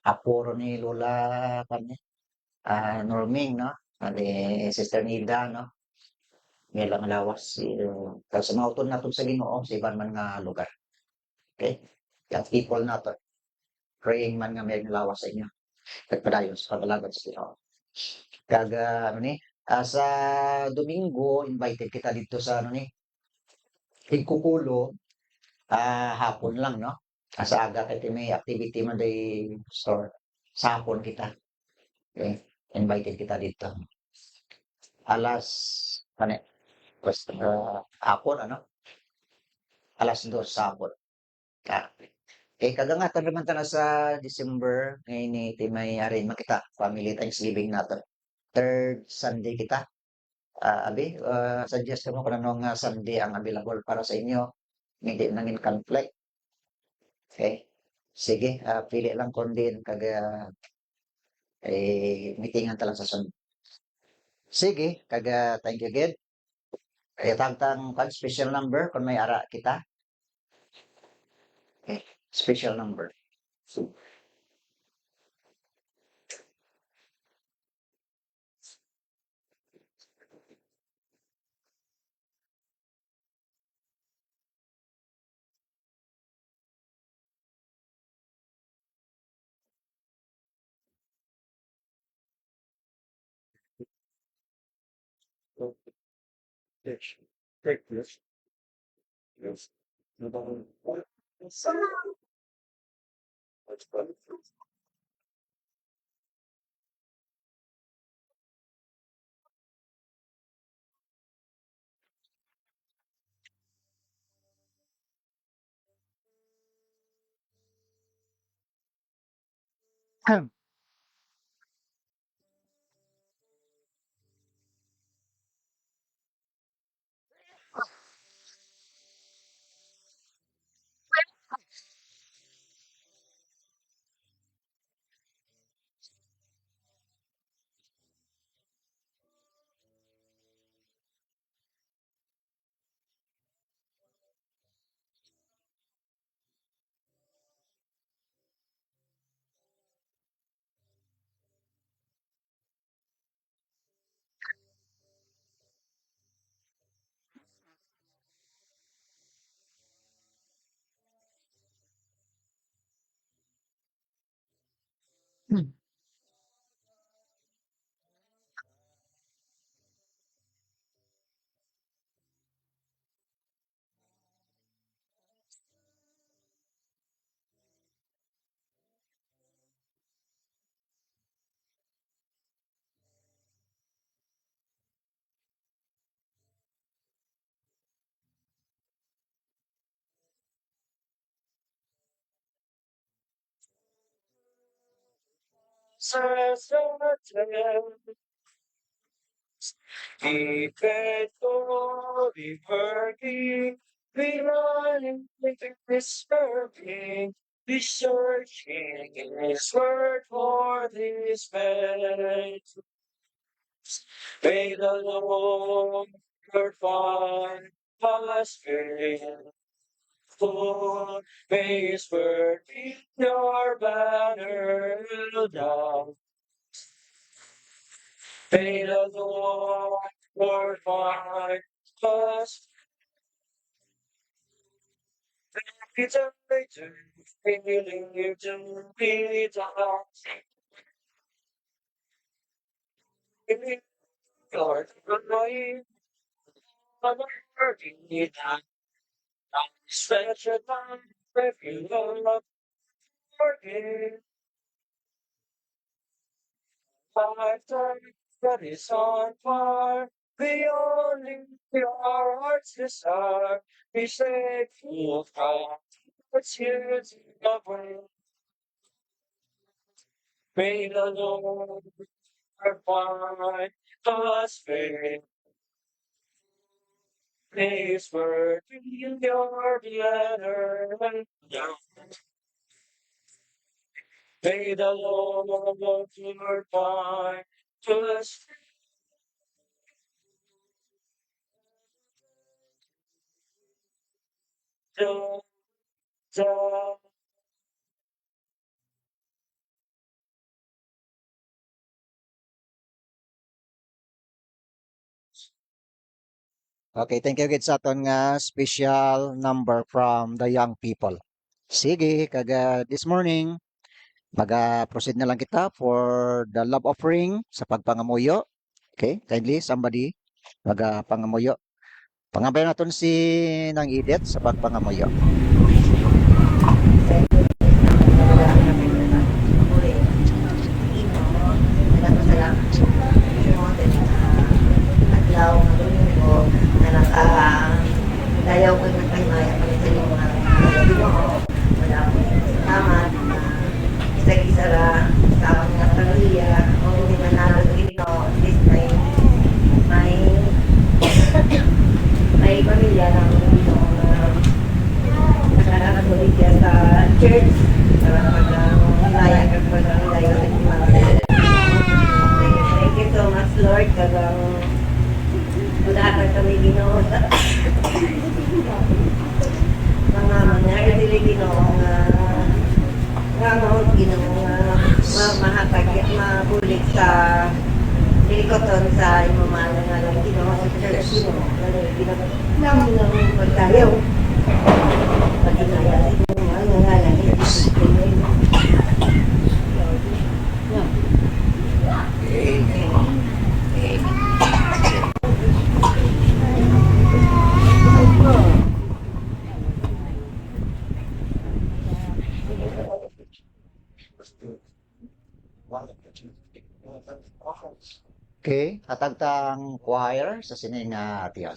Apuro ni Lola kami, Norming, no? Ni Sister Nida, no? May lang lawas si sa mauton naton sa Ginoo sa iban man nga lugar. Okay? Yang people naton praying man nga may lawas sa inyo. Pagpadayon sa paglaban sa Ginoo. Kaga ano ni sa Domingo invited kita dito sa ano ni Higkukulo, hapon lang, no? Sa aga kay may activity man day store. Sa hapon kita. Okay? Invited kita dito. Alas ano pues hapon ano? Alas 2 sa hapon. Ah, kagangatan naman ta na sa December ngayon ni may arin makita family Thanksgiving nato. Third Sunday kita. Abi, suggest mo kung anong Sunday ang available para sa inyo. Hindi nangin conflict. Okay? Sige, pili lang kung din kag meetingan ta lang sa Sunday. Sige, kag thank you again. Tangtang kan special number kung may ara kita. Okay, special number. Take this. Yes. Be faithful, be working, be running, be serving, be searching in His word for this faith. May the Lord find us faithful. May His word be your banner down. May the Lord find us it's a to feeling you to be down. Lord, good I'm hurting you down. Stretch your time if you love working. Lifetime that is on fire. The only our heart's desire. Be faithful, God. It's here to love. May the Lord find us faith. May His word be your banner. May the Lord find us faith. Okay, thank you gid sa aton nga special number from the young people. Sige, kaga this morning, maga-proceed na lang kita for the love offering sa pagpangamuyo. Okay, kindly somebody maga-pangamuyo. Pangabayan naton si Nang Edith sa pagpangamuyo. Adlaw nga Domingo na dayaw ko ng kaymaya pa sa iyo mga Ginoo. Wala akong salamat na isa-isa ra sa akong mga pamilya o hindi manalo sa Ginoo. At least may may pamilya ng Ginoo na nakakatuloy siya sa church para pag-hilaya ka pag-hilaya sa mga Thank you so much, Lord. Kagang Budahan kami Ginoo sa mga dili Ginoo nga Ginoo nga mahatag mabulig sa dilikoton sa imong nga lang Ginoo sa church Ginoo Ginoo namin ang pagdayaw paghinaya sa imong nga lang Okay, hatagtang choir sa sining nga tiyan.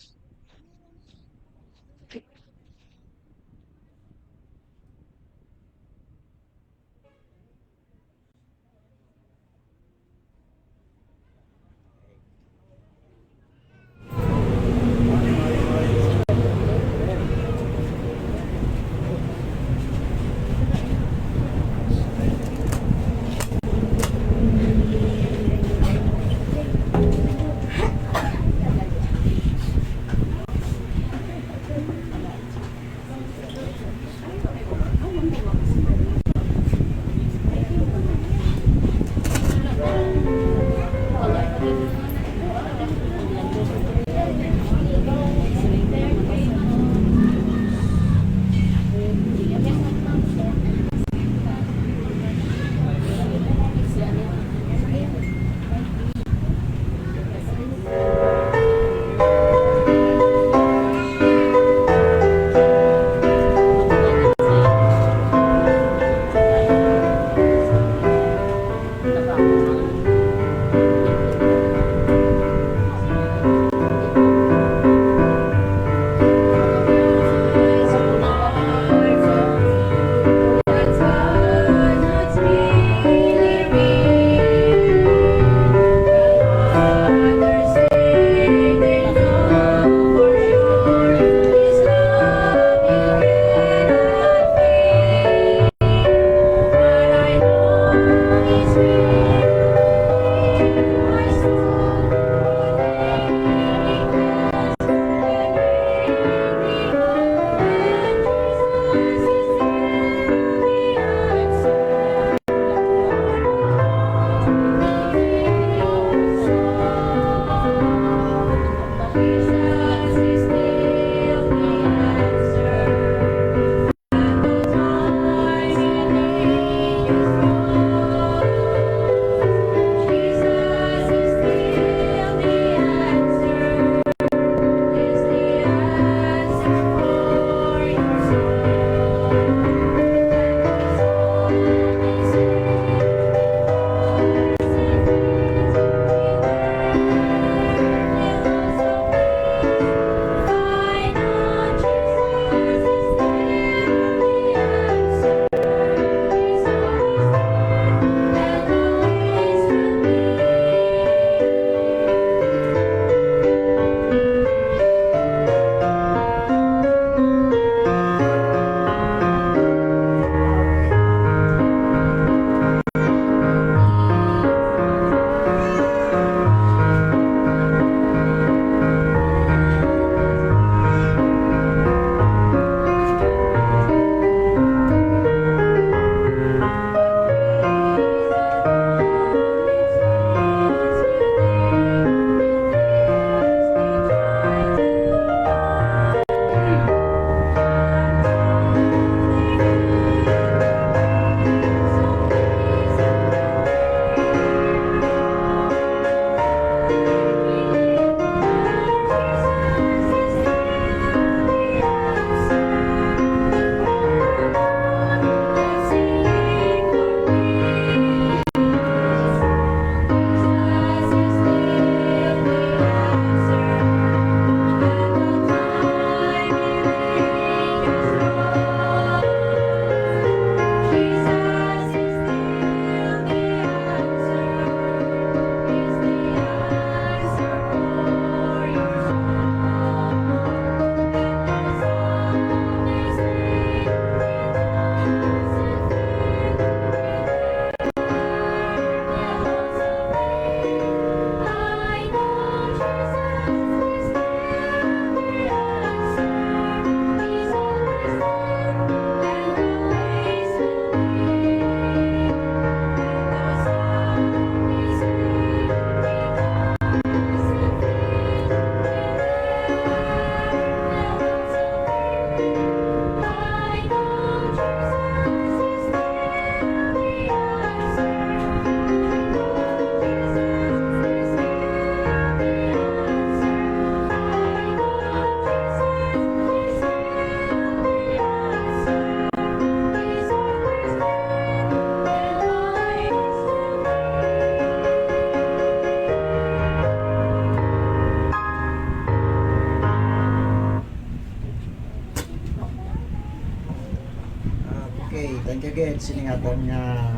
again siningatan nga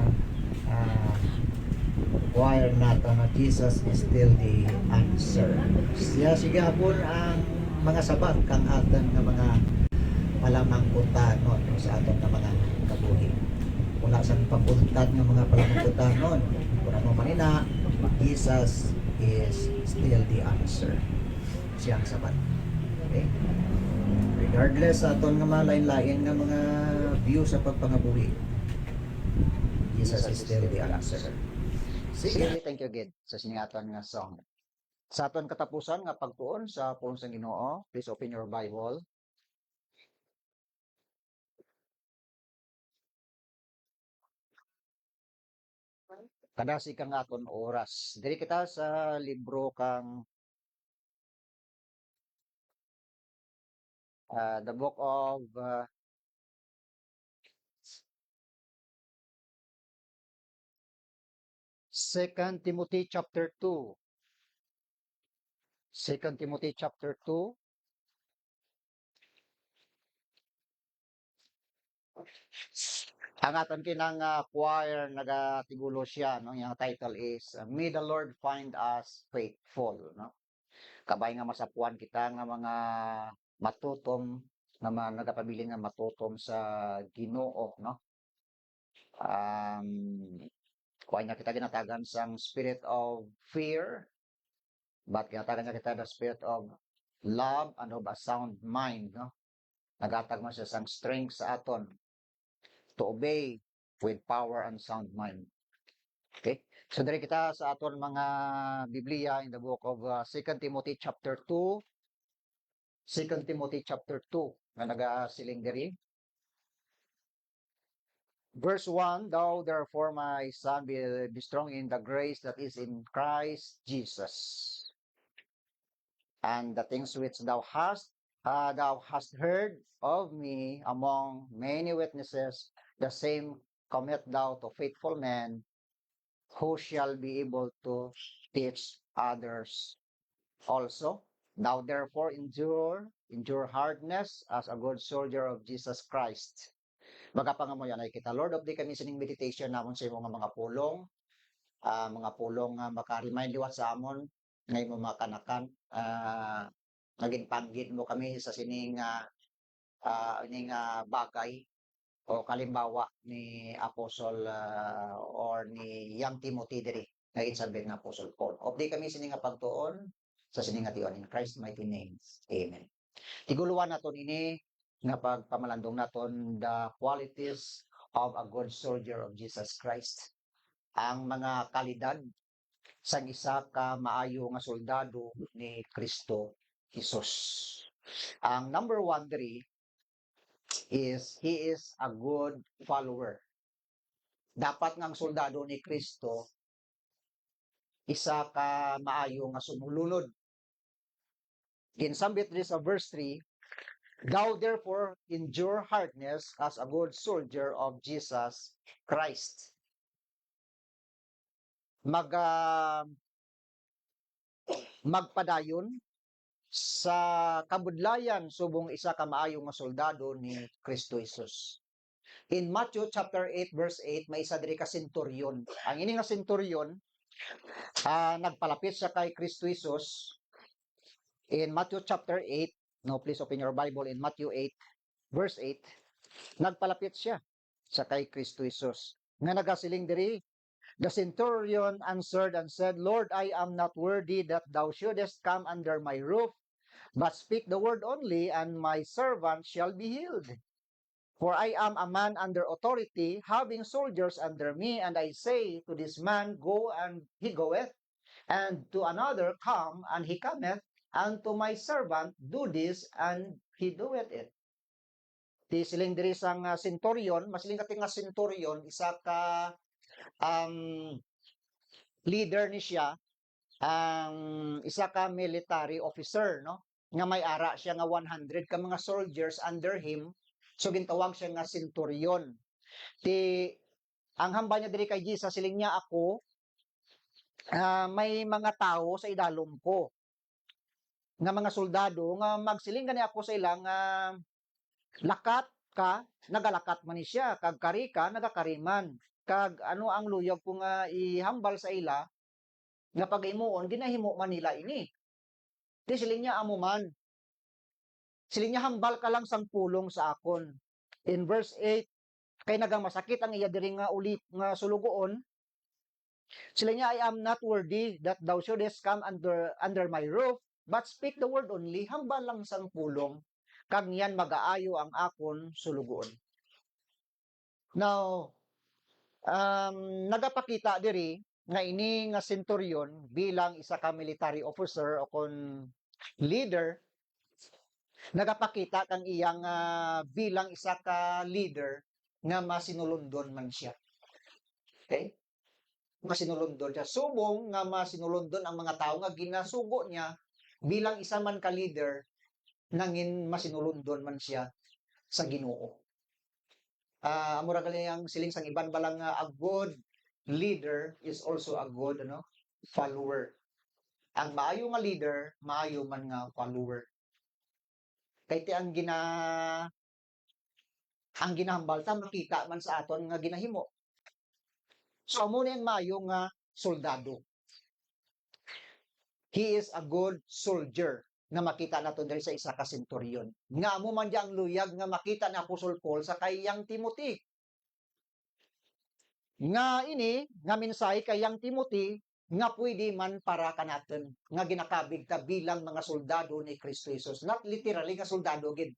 choir nato na Jesus is still the answer. Siya sigapon ang mga sabat kang aton nga mga palamangkutanon sa aton nga mga kabuhi. Wala sa papuntat nga mga palamangkutanon. Kung mo manina, Jesus is still the answer. Siya ang sabat. Okay? Regardless sa aton nga malain-lain nga mga view sa pagpangabuhi, Jesus is still the answer. Sige, thank you again sa siningatan nga song. Sa aton katapusan nga pagtuon sa pulong sa Ginoo, please open your Bible. Kadasi kang aton oras. Diri kita sa libro kang the book of Second Timothy chapter 2. Second Timothy chapter 2. Ang aton kinang choir nagatigulo siya, no? Yung title is May the Lord Find Us Faithful, no? Kabay nga masapuan kita nga mga matutom nga nagapabiling nga matutom sa Ginoo, no? Kuha niya kita ginatagan sang spirit of fear, but ginatagan niya kita the spirit of love and of a sound mind, no? Nagatag mo siya sang strength sa aton to obey with power and sound mind. Okay? So diri kita sa aton mga Biblia in the book of 2 Timothy chapter 2. 2 Timothy chapter 2 nga nagasiling diri. Verse 1, Thou therefore, my son, be strong in the grace that is in Christ Jesus. And the things which thou hast heard of me among many witnesses, the same commit thou to faithful men, who shall be able to teach others also. Thou therefore endure hardness as a good soldier of Jesus Christ. Magapanga mo yan ay kita. Lord of the kami sining meditation namon sa imong mga pulong, maka-remind liwat sa amon ngay mo mga kanakan, naging panggid mo kami sa sining bagay o kalimbawa ni Apostle or ni Young Timothy diri nga insabi ng Apostle Paul. Of di kami sining nga pagtuon sa sining nga tion in Christ's mighty name. Amen. Tiguluan naton ini nga pagpamalandong naton the qualities of a good soldier of Jesus Christ. Ang mga kalidad sa isa ka maayo nga soldado ni Kristo Jesus. Ang number 1 diri is he is a good follower. Dapat nga ang soldado ni Kristo isa ka maayo nga sumulunod. Ginsambit diri sa verse 3, Thou therefore endure hardness as a good soldier of Jesus Christ. Magpadayon sa kabudlayan subong isa ka maayo nga soldado ni Kristo Jesus. In Matthew chapter 8 verse 8 may isa diri ka centurion. Ang ini nga centurion nagpalapit siya kay Kristo Jesus. In Matthew chapter 8, no, please open your Bible in Matthew 8 verse 8, nagpalapit siya sa kay Kristo Jesus. Nga nagasiling diri, the centurion answered and said, Lord, I am not worthy that thou shouldest come under my roof, but speak the word only, and my servant shall be healed. For I am a man under authority, having soldiers under me, and I say to this man, Go, and he goeth, and to another, Come, and he cometh, and to my servant, Do this, and he doeth it. Ti siling diri sang centurion, masiling kating nga centurion, isa ka leader ni siya, ang isa ka military officer, no? Nga may ara siya nga 100 ka mga soldiers under him. So gintawag siya nga centurion. Ang hamba niya diri kay Jesus, siling niya ako, may mga tao sa idalom ko nga mga soldado nga magsiling gani ako sa ilang lakat ka, nagalakat man ni siya, kag kari ka, nagakariman. Kag ano ang luyag ko nga ihambal sa ila, nga pag-imuon, ginahimo man nila ini. Di siling niya amo man. Siling niya hambal ka lang sang pulong sa akon. In verse 8, kay nagang masakit ang iya diri nga uli nga sulugoon, sila niya, I am not worthy that thou shouldest come under my roof, but speak the word only, hambal lang sang pulong, kag niyan magaayo ang akon sulugoon. Now, nagapakita diri nga ini nga centurion bilang isa ka military officer o kon leader, nagapakita kang iyang bilang isa ka leader nga masinulundon man siya. Okay? Masinulundon siya. Subong nga masinulundon ang mga tao nga ginasugo niya bilang isa man ka leader nangin masinulundon man siya sa Ginoo. Mura gali ang siling sang iban balang nga a good leader is also a good follower. Ang maayo nga leader, maayo man nga follower. Kay ti ang ginahambal ta makita man sa aton nga ginahimo. So amo ni ang maayo nga soldado. He is a good soldier nga makita nato diri sa isa ka centurion. Nga amo man ang luyag nga makita ni Apostol Paul sa kayang Timothy. Nga ini nga mensahe kayang Timothy nga pwede man para kanaton nga ginakabig ta bilang mga soldado ni Kristo Jesus. Not literally nga soldado gid,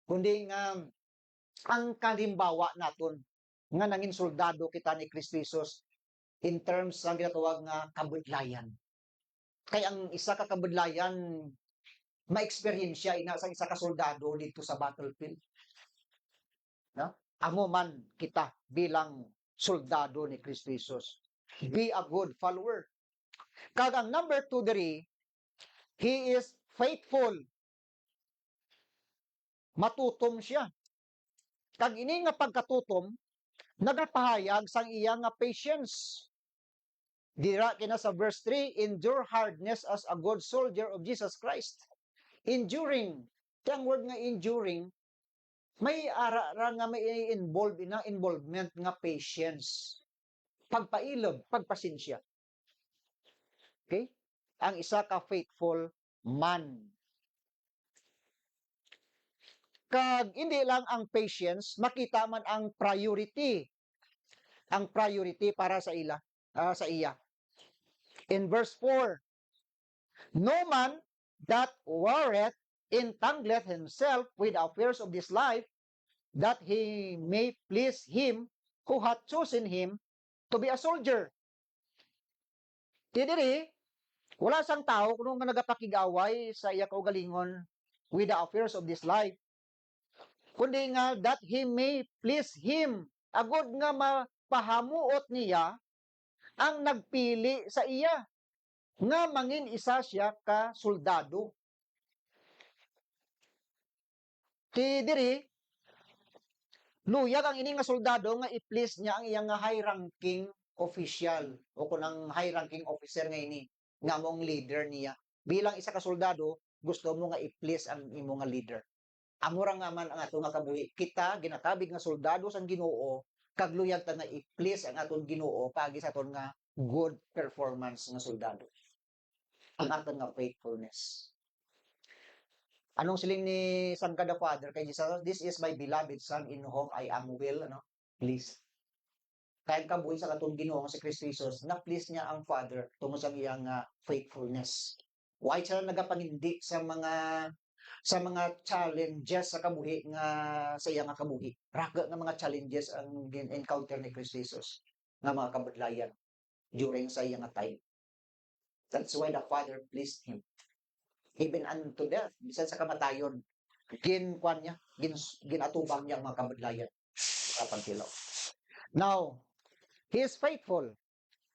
kundi nga ang kalimbawa naton nga nangin soldado kita ni Kristo Jesus in terms ng ginatawag nga kabudlayan. Kaya ang isa ka kabudlayan, ma-experience siya sa isa ka soldado dito sa battlefield. No? Amo man kita bilang soldado ni Kristo Jesus. Be a good follower. Kag ang number 2 diri, he is faithful. Matutom siya. Kag ini nga pagkatutom, nagapahayag sang iya nga patience. Dira kina sa verse 3, endure hardness as a good soldier of Jesus Christ. Enduring. Ang word nga enduring, may ara nga may involvement nga patience. Pagpailob, pagpasensya. Okay? Ang isa ka faithful man. Kag hindi lang ang patience, makita man ang priority. Ang priority para sa iya. In verse 4, no man that warreth entangleth himself with the affairs of this life, that he may please him who hath chosen him to be a soldier. Diri, wala sang tao kung nga nagapakigaway sa iya kaugalingon with the affairs of this life, kundi nga that he may please him. Agod nga mapahamuot niya ang nagpili sa iya nga mangin isa siya ka soldado. Ti diri, luyag ang ini nga soldado nga i-please niya ang iyang high ranking official o kunang high ranking officer nga ini nga mong leader niya. Bilang isa ka soldado, gusto mo nga i-please ang imo nga leader. Amura nga man ang ato nga kabuhi. Kita ginakabig nga soldado sang Ginoo, kag luyag ta nga i-please ang aton Ginoo pagi sa aton nga good performance nga soldado. Ang aton nga faithfulness. Anong siling ni San God the Father kay Jesus? This is my beloved Son in whom I am well, please. Kahit kabuhi sa katong Ginoo si Kristo Jesus, na-please niya ang Father tungod sa iyang faithfulness. Why siya nagapangindi sa mga challenges sa kabuhi nga sa iya nga kabuhi. Raga nga mga challenges ang encounter ni Kristo Jesus nga mga kabudlayan during sa iya nga time. That's why the Father pleased him. Even unto death, bisan sa kamatayon, ginatubang niya ang mga kabudlayan kapag tilaw. Now, he is faithful.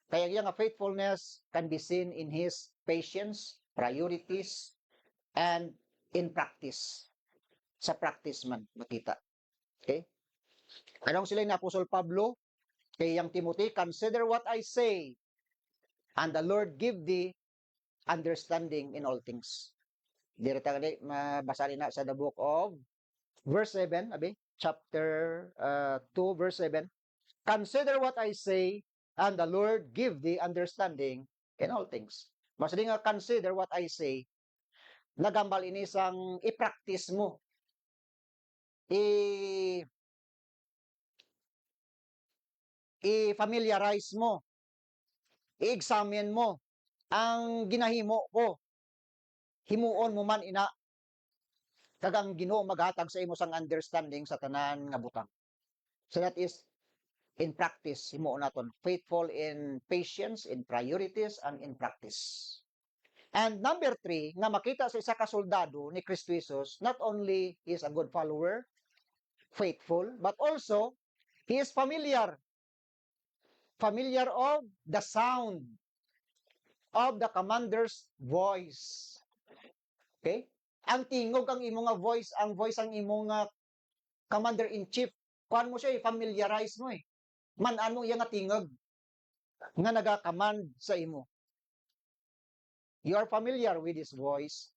Kaya yung faithfulness can be seen in his patience, priorities, and in practice. Sa practice man, makita. Okay? Anong sila ni Apostol Pablo? Kay yang Timothy, consider what I say, and the Lord give thee understanding in all things. Direta kani mabasa na sa the book of verse 7, abi, chapter 2, verse 7. Consider what I say, and the Lord give thee understanding in all things. Mas di nga consider what I say, nagambal ini sang i-practice mo, i-familiarize mo, i-examine mo ang ginahimo ko. Himuon mo man ina kagang Ginoo maghatag sa imo sang understanding sa tanan nga butang. So that is in practice, himuon naton faithful in patience, in priorities, and in practice. And number 3, nga makita sa isa ka soldado ni Kristo Jesus, not only he is a good follower, faithful, but also he is familiar of the sound of the commander's voice. Okay? Ang tingog ang imong nga voice, ang voice ang imong nga commander-in-chief, kuan mo siya, familiarize mo eh. Man-an mo iya nga tingog nga naga-command sa imo. You are familiar with his voice,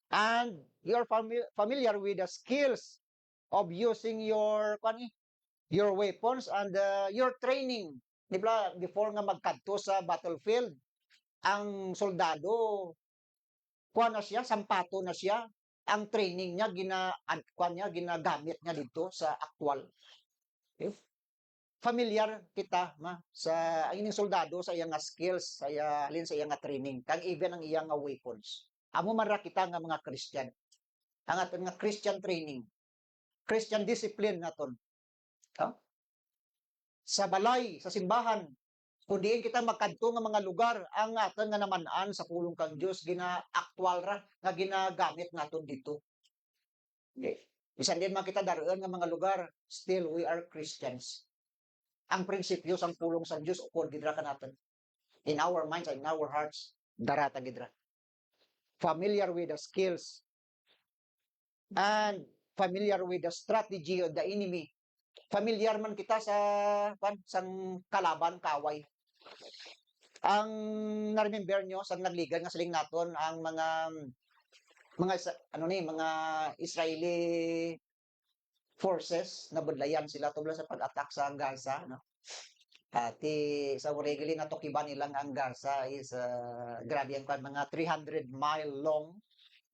and you are familiar with the skills of using your weapons and your training. Di ba, before nga magkadto sa battlefield, ang soldado, kuan na siya, sampato na siya, ang training niya, ginagamit niya dito sa actual. Okay? Familiar kita sa ining soldado sa iyang skills, sa iyang training, kag even ang iyang weapons. Amo man ra kita nga mga Christian. Ang aton nga Christian training, Christian discipline naton. Sa balay, sa simbahan, kung diin kita magkadto nga mga lugar, ang aton nga naman-an sa pulong kang Dios gina-actual ra nga ginagamit naton dito. Okay. Bisan din man kita daroon nga mga lugar, still we are Christians. Ang prinsipyo sang pulong sa Dios ukod gidra kanaton. In our minds and in our hearts, darata gidra. Familiar with the skills and familiar with the strategy of the enemy. Familiar man kita sa sang kalaban, kaway. Ang na-remember nyo sa nagligan nga siling naton ang mga Israeli forces na budlayan sila tubla sa pag-attack sa Gaza, no? Sa regularly na tukiban nilang ang Gaza is grabe ang mga 300-mile long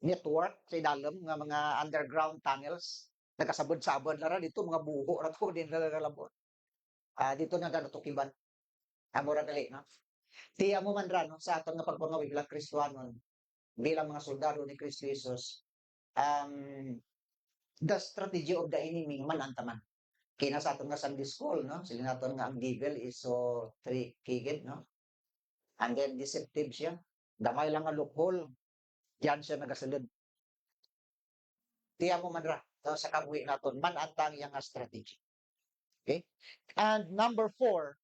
network sa idalom nga mga underground tunnels. Nagkasabod-sabod na ra dito, mga buho ra to din nagalabot. Dito na natukiban. Amora dali, no? Tiya mo man ra, no, sa aton nga pagpangawig bilang Kristiyanon, bilang mga soldado ni Kristo Jesus, the strategy of the enemy manantaman. Kina sa aton nga Sunday school, no? Sila naton nga ang devil is so three-legged, no? And then deceptive siya. Damay lang nga loophole. Diyan siya nagasulod. Tiya mo man ra, so, sa kabuhi naton, manantang yang strategy. Okay? And number 4,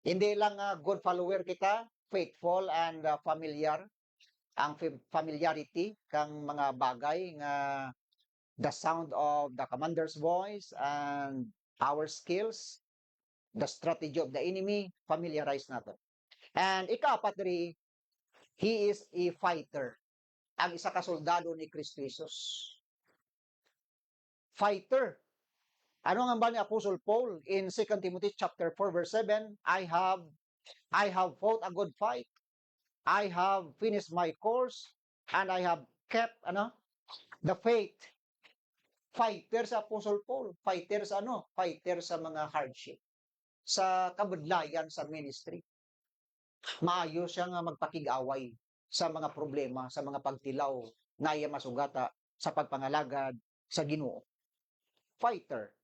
hindi lang good follower kita, faithful and familiar. Ang familiarity kang mga bagay nga the sound of the commander's voice and our skills, the strategy of the enemy, familiarize natin. And ika-apat rin, he is a fighter. Ang isa ka soldado ni Kristo Jesus. Fighter. Ano nga ba ni Apostle Paul in 2 Timothy chapter 4 verse 7? I have fought a good fight. I have finished my course and I have kept the faith. Fighter sa Apostle Paul, fighter sa fighter sa mga hardship, sa kabudlayan sa ministry. Maayo siya nga magpakig-away sa mga problema, sa mga pagtilaw, naya masugata sa pagpangalagad sa Ginoo. Fighter.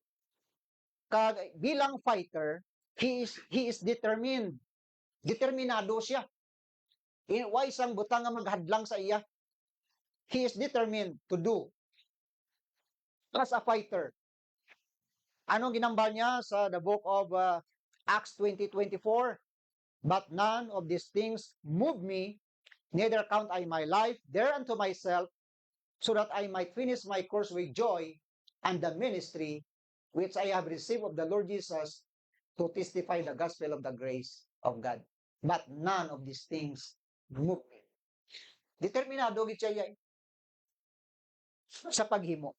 Bilang fighter, he is determined. Determinado siya. Why isang butang nga maghadlang sa iya? He is determined to do as a fighter. Anong ginambal niya sa the book of Acts 20:24? But none of these things move me, neither count I my life thereunto myself, so that I might finish my course with joy and the ministry which I have received of the Lord Jesus to testify the gospel of the grace of God. But none of these things move me. Determinado gid siya sa paghimo.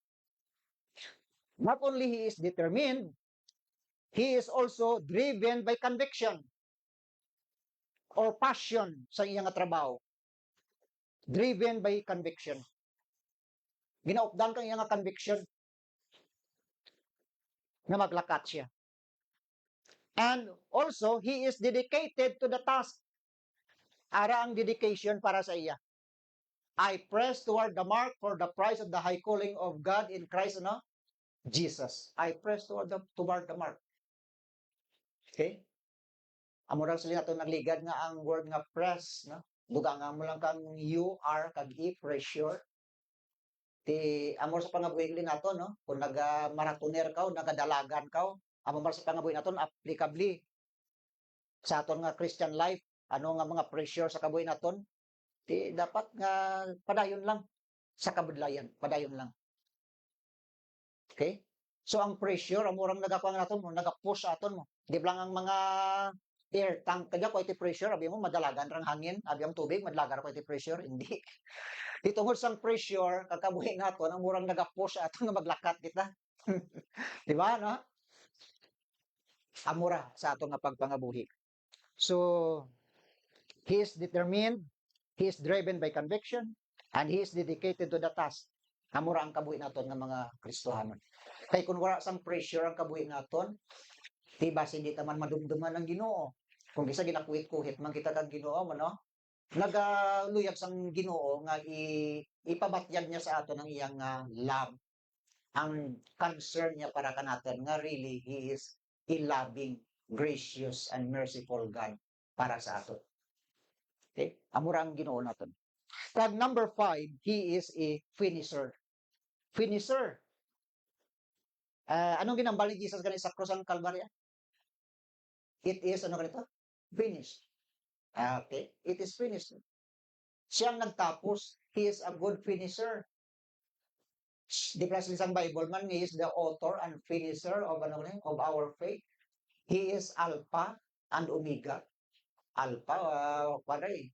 Not only he is determined, he is also driven by conviction or passion sa iyang nga trabaho. Driven by conviction. Ginaupdan kang iyang nga conviction na maglakat siya. And also, he is dedicated to the task. Ara ang dedication para sa iya. I press toward the mark for the prize of the high calling of God in Christ, ano? Jesus. I press toward the mark. Okay? Amo ra sila nato nagligad nga ang word nga press, no? Dugangan mo lang kang you are kag i pressure. Ti amo sa pangabuhi nato, no? Kung naga-marathoner ka o nagadalagan ka, amo ba sa pangabuhi naton applicably sa aton nga Christian life, ano nga mga pressure sa kabuhi naton? Ti dapat nga padayon lang sa kabudlayan, padayon lang. Okay? So ang pressure amo rang nagakuha naton mo, naga-push sa aton mo. Di ba lang ang mga air tank kaya ko iti pressure, abi mo madalagan rang hangin, abi ang tubig madalagan ko iti pressure, hindi. Di tungod sang pressure kakabuhi naton ang murang naga-push sa aton nga maglakat kita. Di ba, no? Amura sa aton nga pagpangabuhi. So he is determined, he is driven by conviction, and he is dedicated to the task. Amura ang kabuhi naton nga mga Kristohanon. Kay kung wala sang pressure ang kabuhi naton, di ba hindi ta man madumduman ang Ginoo. Kung kisa ginakuhit-kuhit man kita kag Ginoo mo, no? Nagaluyag sang Ginoo nga ipabatyag niya sa aton ang iyang love. Ang concern niya para kanaton nga really he is a loving, gracious, and merciful God para sa aton. Okay? Amura ang Ginoo naton. Tag number 5, he is a finisher. Finisher. Anong ginambal ni Jesus ganit sa krus ang Kalbarya? It is, ano ganito? Finished. Okay? It is finished. Siyang nagtapos. He is a good finisher. Di ba sa isang Bible man, he is the author and finisher of, of our faith. He is Alpha and Omega. Alpha,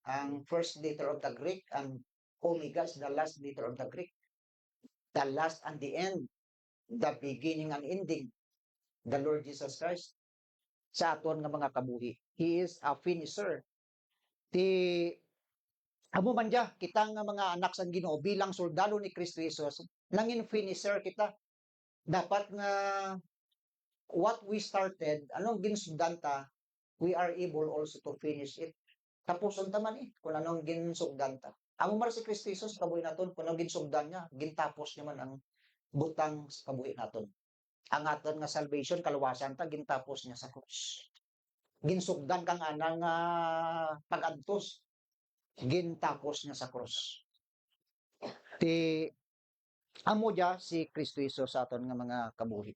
ang first letter of the Greek, and Omega is the last letter of the Greek. The last and the end. The beginning and ending. The Lord Jesus Christ. Sa aton nga mga kabuhi. He is a finisher. Amo man dia, kita nga mga anak sang Ginoo bilang soldado ni Kristo Jesus, nangin finisher kita. Dapat nga what we started, anong ginsugdan ta, we are able also to finish it. Tapuson ta man kung anong ginsugdan ta. Amo man si Kristo Jesus kabuhi naton, kung anong ginsugdan niya, gintapos niya man ang butang sa kabuhi naton. Ang aton nga salvation, kaluwasan ta, gintapos niya sa krus. Ginsugdan kang anang pag-antos, gintapos niya sa krus. Amo dia si Kristo Jesus sa aton nga mga kabuhi.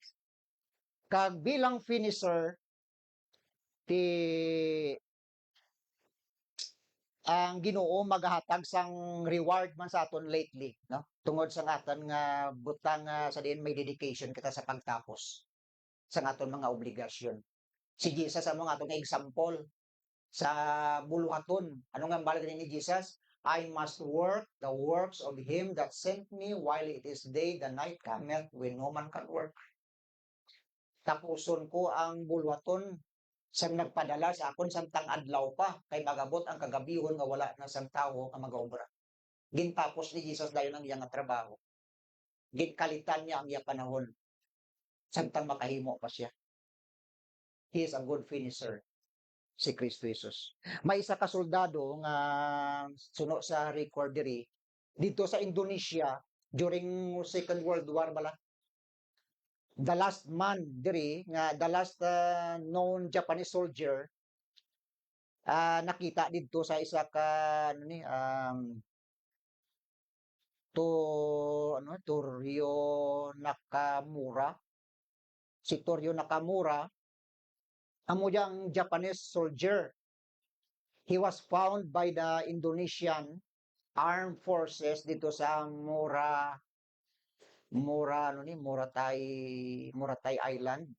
Kag bilang finisher, ang Ginoo maghatag sang reward man sa aton lately, no? Tungod sa aton nga butang sa diin may dedication kita sa pagtapos sa aton mga obligasyon. Si Jesus amo nga atong example sa buluhaton. Ano nga balik ni Jesus? I must work the works of him that sent me while it is day, the night cometh when no man can work. Tapuson ko ang buluhaton sa nagpadala sa akon samtang adlaw pa kay magabot ang kagabihon nga wala na sang tawo ang magaobra. Gintapos ni Jesus dayon ang iyang trabaho. Ginkalitan niya ang iyang panahon samtang makahimo pa siya. He is a good finisher, si Kristo Jesus. May isa ka soldado nga suno sa record diri dito sa Indonesia during Second World War bala. The last man diri nga the last known Japanese soldier nakita dito sa isa ka Torio Nakamura. Si Torio Nakamura amo diyang Japanese soldier. He was found by the Indonesian armed forces dito sa Muratai Island.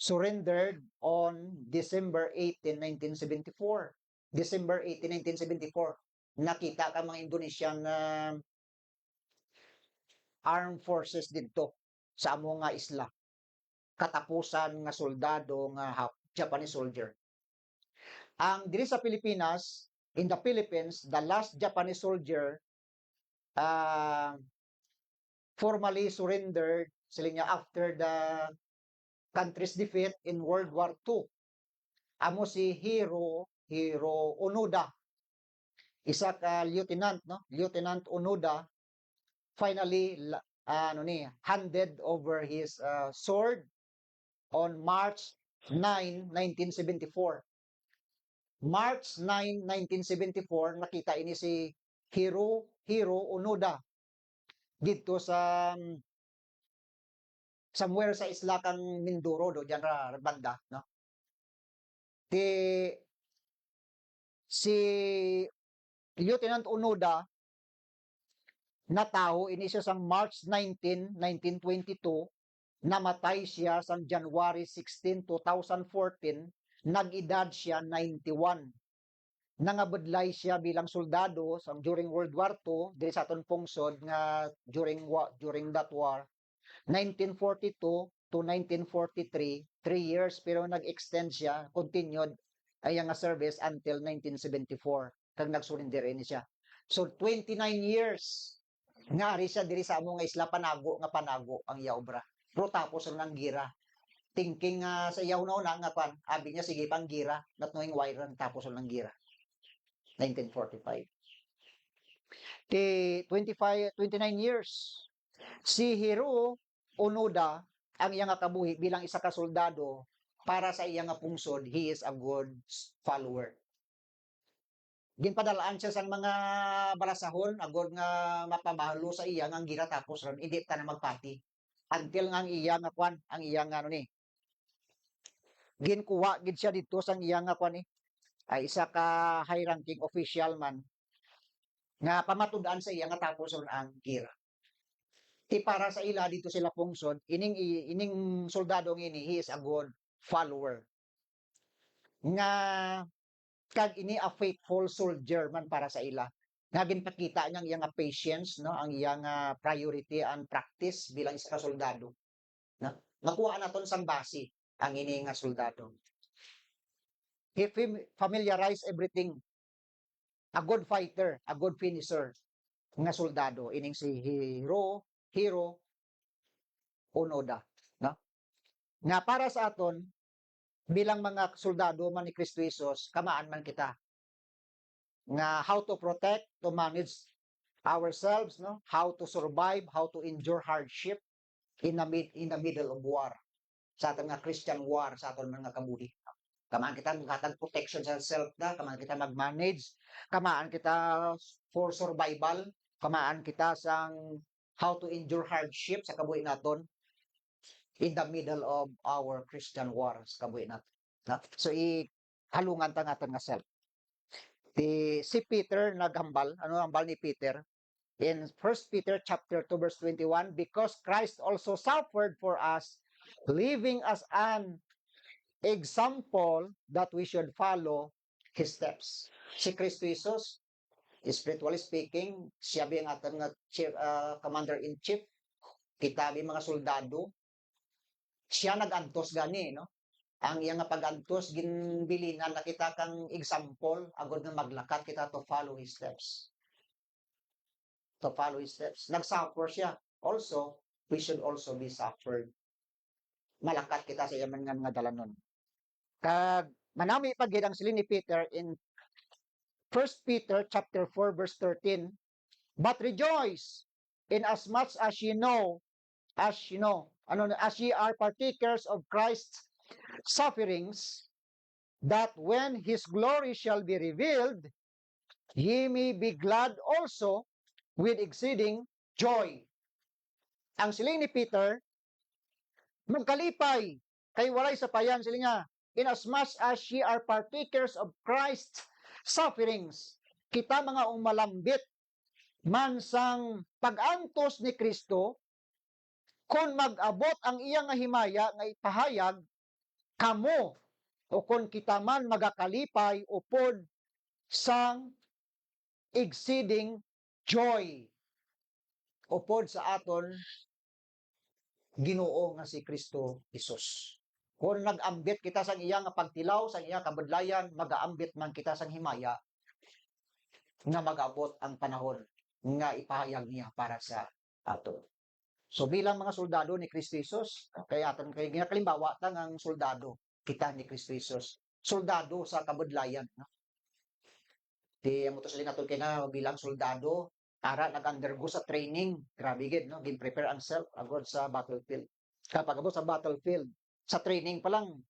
Surrendered on December 18, 1974. December 18, 1974. Nakita ka mga Indonesian armed forces dito sa amo nga isla. Katapusan nga soldado nga Japanese soldier. Ang diri sa Pilipinas, in the Philippines, the last Japanese soldier formally surrendered sila niya after the country's defeat in World War II. Amo si Hiro Onoda. Isa ka lieutenant, no? Lieutenant Onoda finally handed over his sword on March 9, 1974. March 9, 1974, nakita ini si Hiro Onoda dito sa somewhere sa isla kang Mindoro do diyan ra banda, no? Si Lieutenant Onoda nataho ini siya sa March 19, 1922, namatay siya sa January 16, 2014, nag-edad siya 91. Nangabudlay siya bilang soldado during World War II, diri sa aton pungsod nga during that war, 1942 to 1943, 3 years, pero nag-extend siya, continued ay nga service until 1974 kag nagsurrender ini siya. So 29 years nga ari siya diri sa amo nga isla Panago ang iya obra. Pero tapos ang gira. Thinking sa iyaw na nga kwan, abi niya sige pang gira, not knowing why ran tapos ang gira. 1945. 29 years. Si Hiro Onoda ang iya nga kabuhi bilang isa ka soldado para sa iya nga pungsod, he is a good follower. Ginpadalaan siya sa mga balasahon, agod nga mapamahalo sa iya nga gira tapos ron, hindi ta na magpati. Until nga ang iya nga kwan, ang iya nga ginkuha gid siya dito sa iya nga kwan ay isa ka high ranking official man nga pamatud-an sa iya nga tapos ron ang gira. Ti para sa ila dito sila pungsod, ining soldado ini, he is a good follower. Nga kag ini a faithful soldier man para sa ila. Nga ginpakita niyang iyang patience, no, ang iyang priority and practice bilang isa ka soldado. No? Nakuha naton sang base ang ini nga soldado. He familiarize everything. A good fighter, a good finisher nga soldado ining si Hiro Onoda, no? Nga para sa aton bilang mga soldado man ni Kristo Jesus, kamaan man kita nga how to protect, to manage ourselves, no? How to survive, how to endure hardship in the middle of war. Sa aton nga Christian war, sa aton mga kabuhi. Kamaan kita maghatag protection sa self na, kamaan kita mag-manage, kamaan kita for survival, kamaan kita sang how to endure hardship sa kabuhi naton in the middle of our Christian wars kabuhi naton. No? So halungan ta naton nga self. Si Peter naghambal, ano hambal ni Peter? In 1 Peter chapter 2 verse 21, because Christ also suffered for us, leaving us an example that we should follow his steps. Si Kristo Jesus, spiritually speaking, siya ang ating commander-in-chief, kita mga soldado, siya nag-antos gani, no? Ang iyang pag-antos, ginbilinan na kita kang example, agad nga maglakat kita to follow his steps. To follow his steps. Nag-suffer siya. Also, we should also be suffered. Malakat kita sa iyaman nga dalanon. Kag manami pagid ang silin ni Peter in 1 Peter chapter 4 verse 13, but rejoice in as much as ye are partakers of Christ's sufferings, that when his glory shall be revealed, ye may be glad also with exceeding joy. Ang siling ni Peter, magkalipay, kay walay sapayan sila nga, in as much as ye are partakers of Christ's sufferings. Kita mga umalambit man sang pag-antos ni Kristo, kung mag-abot ang iyang nga himaya nga ipahayag, kamo, o kung kita man magakalipay upod sang exceeding joy upod sa aton Ginoo nga si Kristo Hesus. Kung nag-ambit kita sa iya nga pagtilaw, sa iya kabudlayan, mag-aambit man kita sa himaya nga mag-abot ang panahon nga ipahayag niya para sa ato. So bilang mga soldado ni Kristo Jesus, kaya aton kay ginakalimbawa tang ang soldado kita ni Kristo Jesus. Soldado sa kabudlayan, no? Di mo to sila naton kay na bilang soldado ara nag-undergo sa training. Grabe gid, no? Gin-prepare ang self agod sa battlefield. Kapag abot sa battlefield, sa training pa lang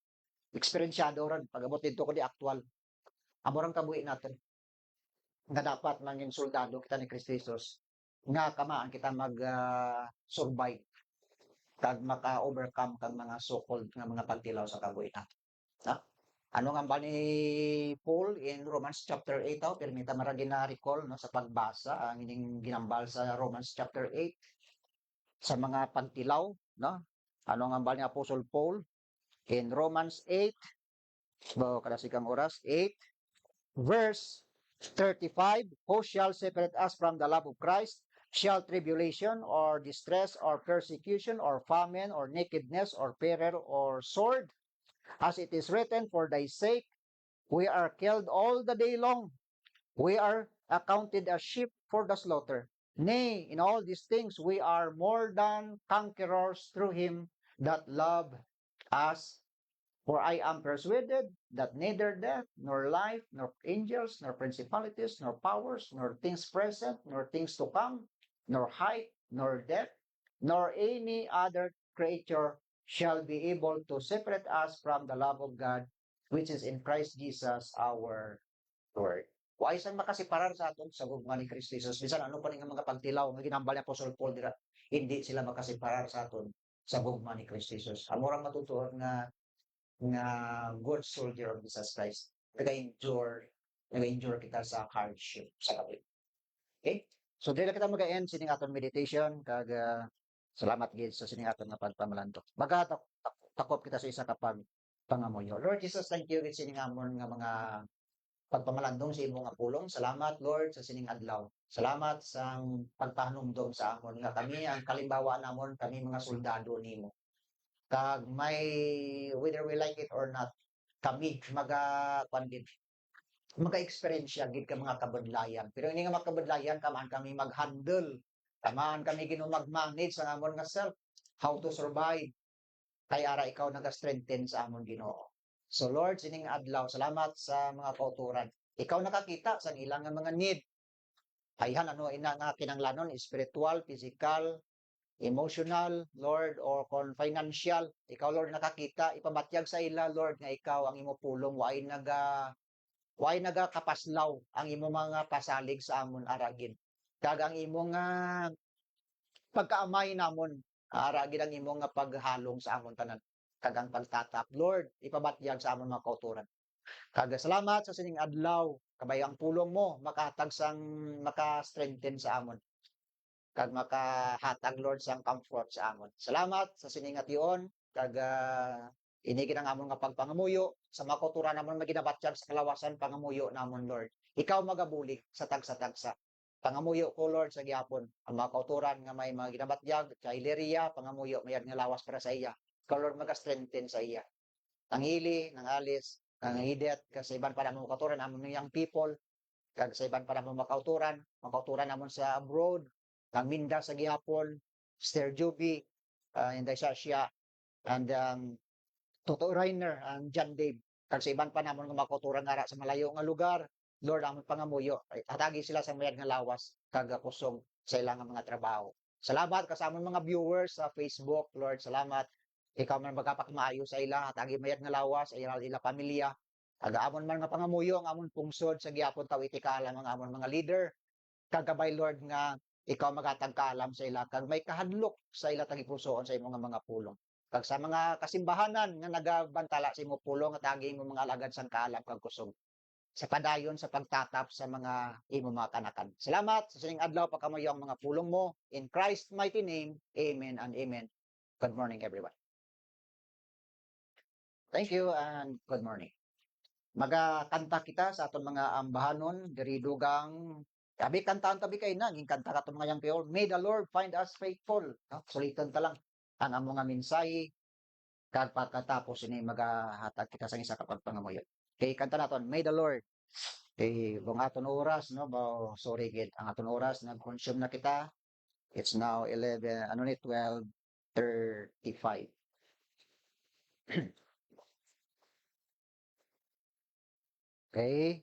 eksperensyado ron pag abot dito ko di actual. Amo rang kabuhi natin nga dapat mangin soldado kita ni Kristo Jesus nga kamaan kita mag survive kag maka-overcome kang mga so-called nga mga pagtilaw sa kabuhi natin. No? Ano nga ba ni Paul in Romans chapter 8 pero permita mara gina-recall no sa pagbasa ang ining ginambal sa Romans chapter 8 sa mga pagtilaw, no? Ano nga ba ni Apostle Paul in Romans 8 kada sikang oras 8 verse 35, who shall separate us from the love of Christ? Shall tribulation or distress or persecution or famine or nakedness or peril or sword? As it is written, for thy sake we are killed all the day long. We are accounted as sheep for the slaughter. Nay, in all these things we are more than conquerors through him that loved us. For I am persuaded that neither death, nor life, nor angels, nor principalities, nor powers, nor things present, nor things to come, nor height, nor depth, nor any other creature shall be able to separate us from the love of God, which is in Christ Jesus our Lord. Why sang makasiparar sa aton sa gugma ni Kristo Jesus? Bisan ano pa ning mga pagtilaw nga ginambal ni Apostol Paul dira, hindi sila makasiparar sa aton sa gugma ni Kristo Jesus. Amorang matutuon nga good soldier of Jesus Christ. Nag-endure kita sa hardship sa kapit. Okay? So, dili kita mag-end sining aton meditation kag salamat gid sa sining aton nga pagpamalanto. Takop kita sa isa ka pangamuyo. Lord Jesus, thank you gid sining amon nga mga pagpamalandong sa imong nga pulong. Salamat Lord sa sining adlaw. Salamat sa pagpahanumdom sa amon nga kami ang kalimbawa namon, kami mga soldado nimo. Kag may whether we like it or not, kami maga-experience gid ka mga kabudlayan. Pero ini nga mga kabudlayan kaman kami mag-handle, kaman kami mag-manage sa amon nga self, how to survive. Kay ara ikaw naga-strengthen sa amon Ginoo. So Lord, sining adlaw, salamat sa mga kauturan. Ikaw nakakita sa ilang nga mga need. Ayhan ano ina nga kinanglanon, spiritual, physical, emotional, Lord, or kung financial, ikaw, Lord, nakakita, ipabatyag sa ila, Lord, nga ikaw ang imo pulong, way naga kapaslaw ang imo mga pasalig sa amon aragin. Kag ang imo nga pagkaamay namon, aragin ang imo nga paghalong sa amon tanan. Kag ang pagtatap, Lord, ipabatyag sa amon mga kauturan. Kag salamat sa sining adlaw, kabay ang pulong mo, maka-strengthen sa amon kag makahatag Lord sang comfort sa amon. Salamat sa siningation kag ini ginang amon nga pagpangamuyo sa makuturan namon nga ginabatyag sa kalawasan pangamuyo namon Lord. Ikaw magabulig sa tagsa-tagsa. Pangamuyo ko Lord sa gihapon ang mga kauturan nga may mga ginabatyag kay Leria pangamuyo mayad nga lawas para sa iya. Ikaw Lord maga-strengthen sa iya. Tangili, nang alis, nang hidet kasi iban pa namon kauturan namon young people kag sa iban pa namon makauturan namon sa abroad ang Minda sa gihapon, Sister Juby, Inday Sasha, and Toto Reiner, and John Dave. Kag sa iban pa namon nga makuturan nga sa malayo nga lugar, Lord, amon pangamuyo, hatagi sila sa mayad nga lawas, kag kusog sa ilang mga trabaho. Salamat ka sa amon mga viewers sa Facebook, Lord, salamat. Ikaw man magkapakmaayo sa ila, hatagi mayad nga lawas, sa ila pamilya. Kag amon man nga pangamuyo, ang amon pungsod sa gihapon taw itikala ang amon mga leader. Kagabay Lord nga ikaw magatag kaalam sa ila kag may kahadlok sa ila tagipusoon sa imong mga pulong. Kag sa mga kasimbahanan nga nagabantala sa imong pulong at agi imong mga alagad sang kaalam kag kusog. Sa padayon sa pagtatap sa mga imong mga kanakan. Salamat sa sining adlaw pagkamayo ang mga pulong mo in Christ's mighty name. Amen and amen. Good morning everyone. Thank you and good morning. Magakanta kita sa aton mga ambahanon diri dugang Tabi kantaan tabi kay na, ging kanta ka mga yang piol. May the Lord find us faithful. No? Sulitan ta lang. ang among nga mensahe kag pagkatapos ini magahatag kita sa isa ka pagpangamuyo. Kay kanta naton, may the Lord. Kay kung aton oras no, sorry gid ang aton oras nag-consume na kita. It's now 11 ano ni 12:35. Okay?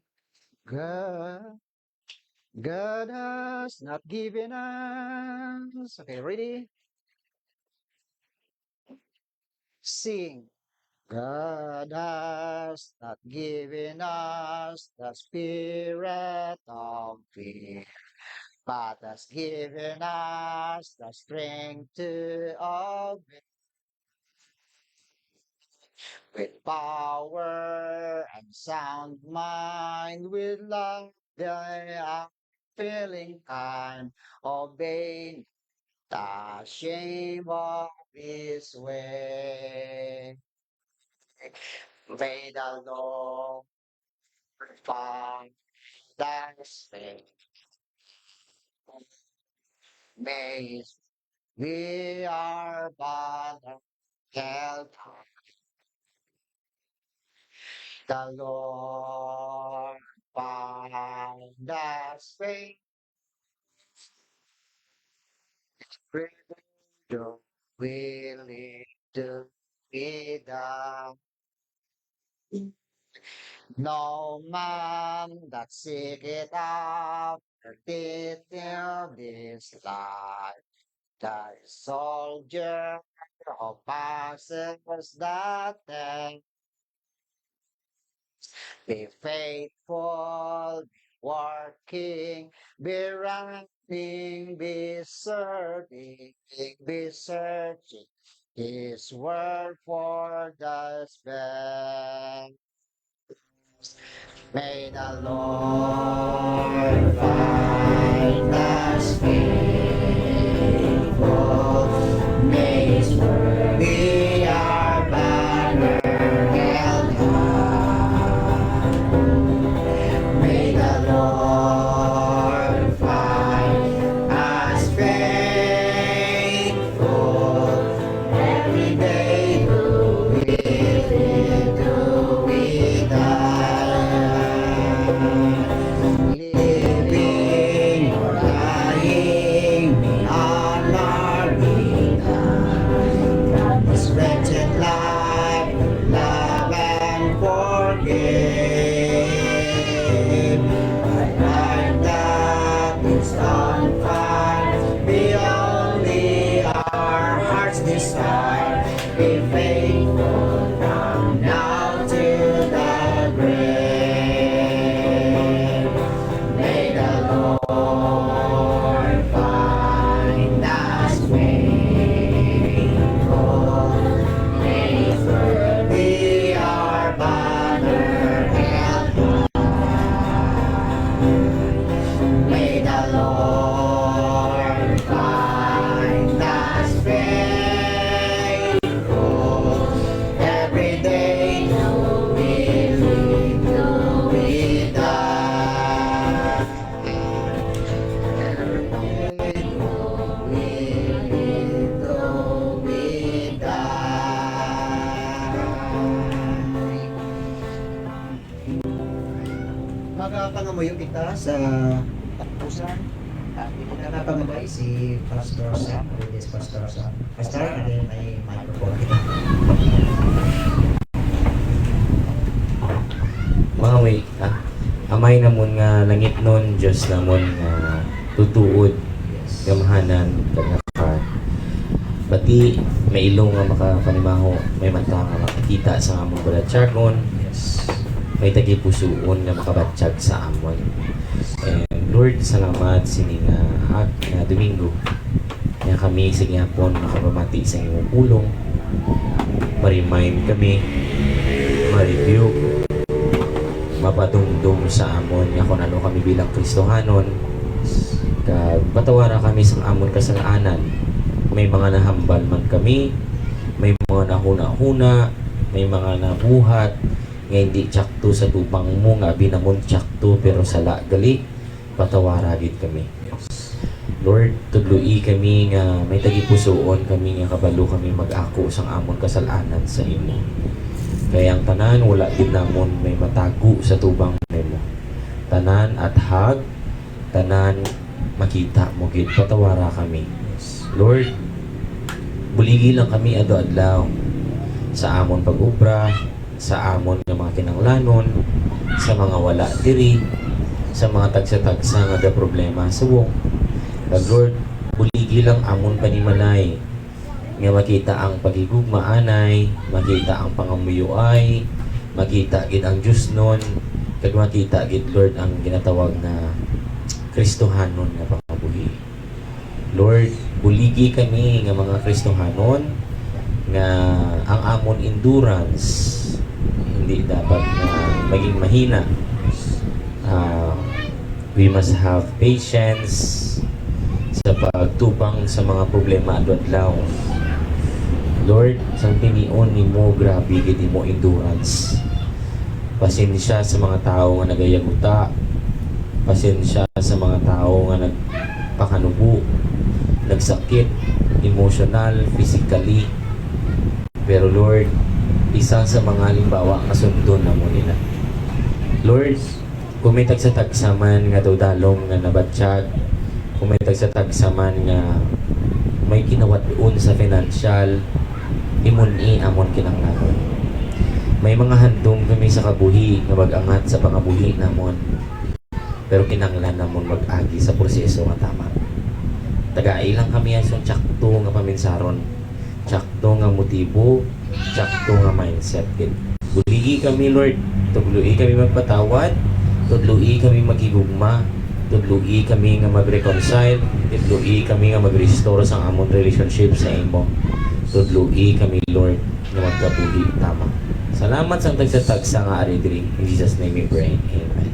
God has not given us. Okay, ready? Sing. God has not given us the spirit of fear, but has given us the strength to obey. With power and sound mind, with love, they are feeling kind, obeying the shame of his way. May the Lord find us faith. May we are Father, help the Lord find us faith. Freedom willing to be done. No man that seeketh after this life, the soldier who passes that test. Be faithful, be working, be running, be serving, be searching His word for the best. May the Lord find us faithful. May His word be our banner held high. May the Lord find us faithful. Every day do we live, do we die. Living or dying beyond our God, this wretched life, love and forgive. A life that is on fire, be only our heart's desire. Be faithful from now to the grave. May the Lord find us faithful. May His word be our banner held high. May the Lord find us faithful. Every day do we live, do we die. Every day do we live, do we die. Magapangamuyo kita sa tapusan. At pinakapangabay si Pastor Sam, this Pastor Sam. Pastor, and then may microphone kita. Mga way, amay namon nga langit nun, Diyos namon nga tutuod, Yes. gamahanan, kagakar. Pati may ilong nga makapanimaho, may mata nga makakita sa among balatsyagon, Yes. may tagipusoon nga makabatsyag sa amon. And Lord, salamat sini nga Domingo nga kami sa gyapon makapamati sa inyong pulong, ma-remind kami, ma-review, mapadumdum sa amon nga kung ano kami bilang Kristohanon, kag patawara kami sa amon kasalanan. May mga nahambal man kami, may mga nahuna-huna, may mga nabuhat nga hindi tsakto sa tupang mo nga binamon tsakto pero sala gali, patawara gid kami. Lord, tudloi kami nga may tagipusoon kami nga kabalo kami mag-ako sang amon kasalanan sa imo. Kaya ang tanan wala gid namon may matago sa tubang nimo. Tanan at hag, tanan makita mo gid patawara kami. Lord, buligi lang kami adlaw-adlaw sa amon pag-ubra, sa amon nga mga kinanglanon, sa mga wala diri, sa mga tagsa-tagsa nga da problema sa wong. Kag Lord, buligi lang amon panimalay nga makita ang pagigugmaanay, makita ang pangamuyuay, makita gid ang Diyos nun, kag makita gid Lord ang ginatawag na Kristohanon nga pangabuhi. Lord, buligi kami nga mga Kristohanon nga ang amon endurance hindi dapat na maging mahina. We must have patience sa pagtubang sa mga problema adlaw. Lord, sang tinion nimo grabe gid mo endurance. Pasensya sa mga tao nga nagayaguta. Pasensya sa mga tao nga nagpakanubo, nagsakit, emotional, physically. Pero Lord, isa sa mga halimbawa nga sundon na mo nila. Lord, kung may tagsa-tagsaman nga daw dalong nga nabatsyag, kung may tagsa-tagsaman nga may kinawat doon sa financial, imuni amon kinanglanon. May mga handong kami sa kabuhi nga mag-angat sa pangabuhi namon. Pero kinanglan namon mag-agi sa proseso nga tama. Tagai lang kami asong tsakto nga paminsaron, tsakto nga motibo, tsakto nga mindset. Buligi kami Lord, tuglu'i kami magpatawad, tudlu'i kami magigugma, tudlu'i kami nga mag-reconcile, tudlu'i kami nga mag-restore sa among relationship sa imo. Tudlu'i kami Lord nga magkabuhi tama. Salamat sa tagsa-tagsa nga ari diri. In Jesus name we pray. Amen.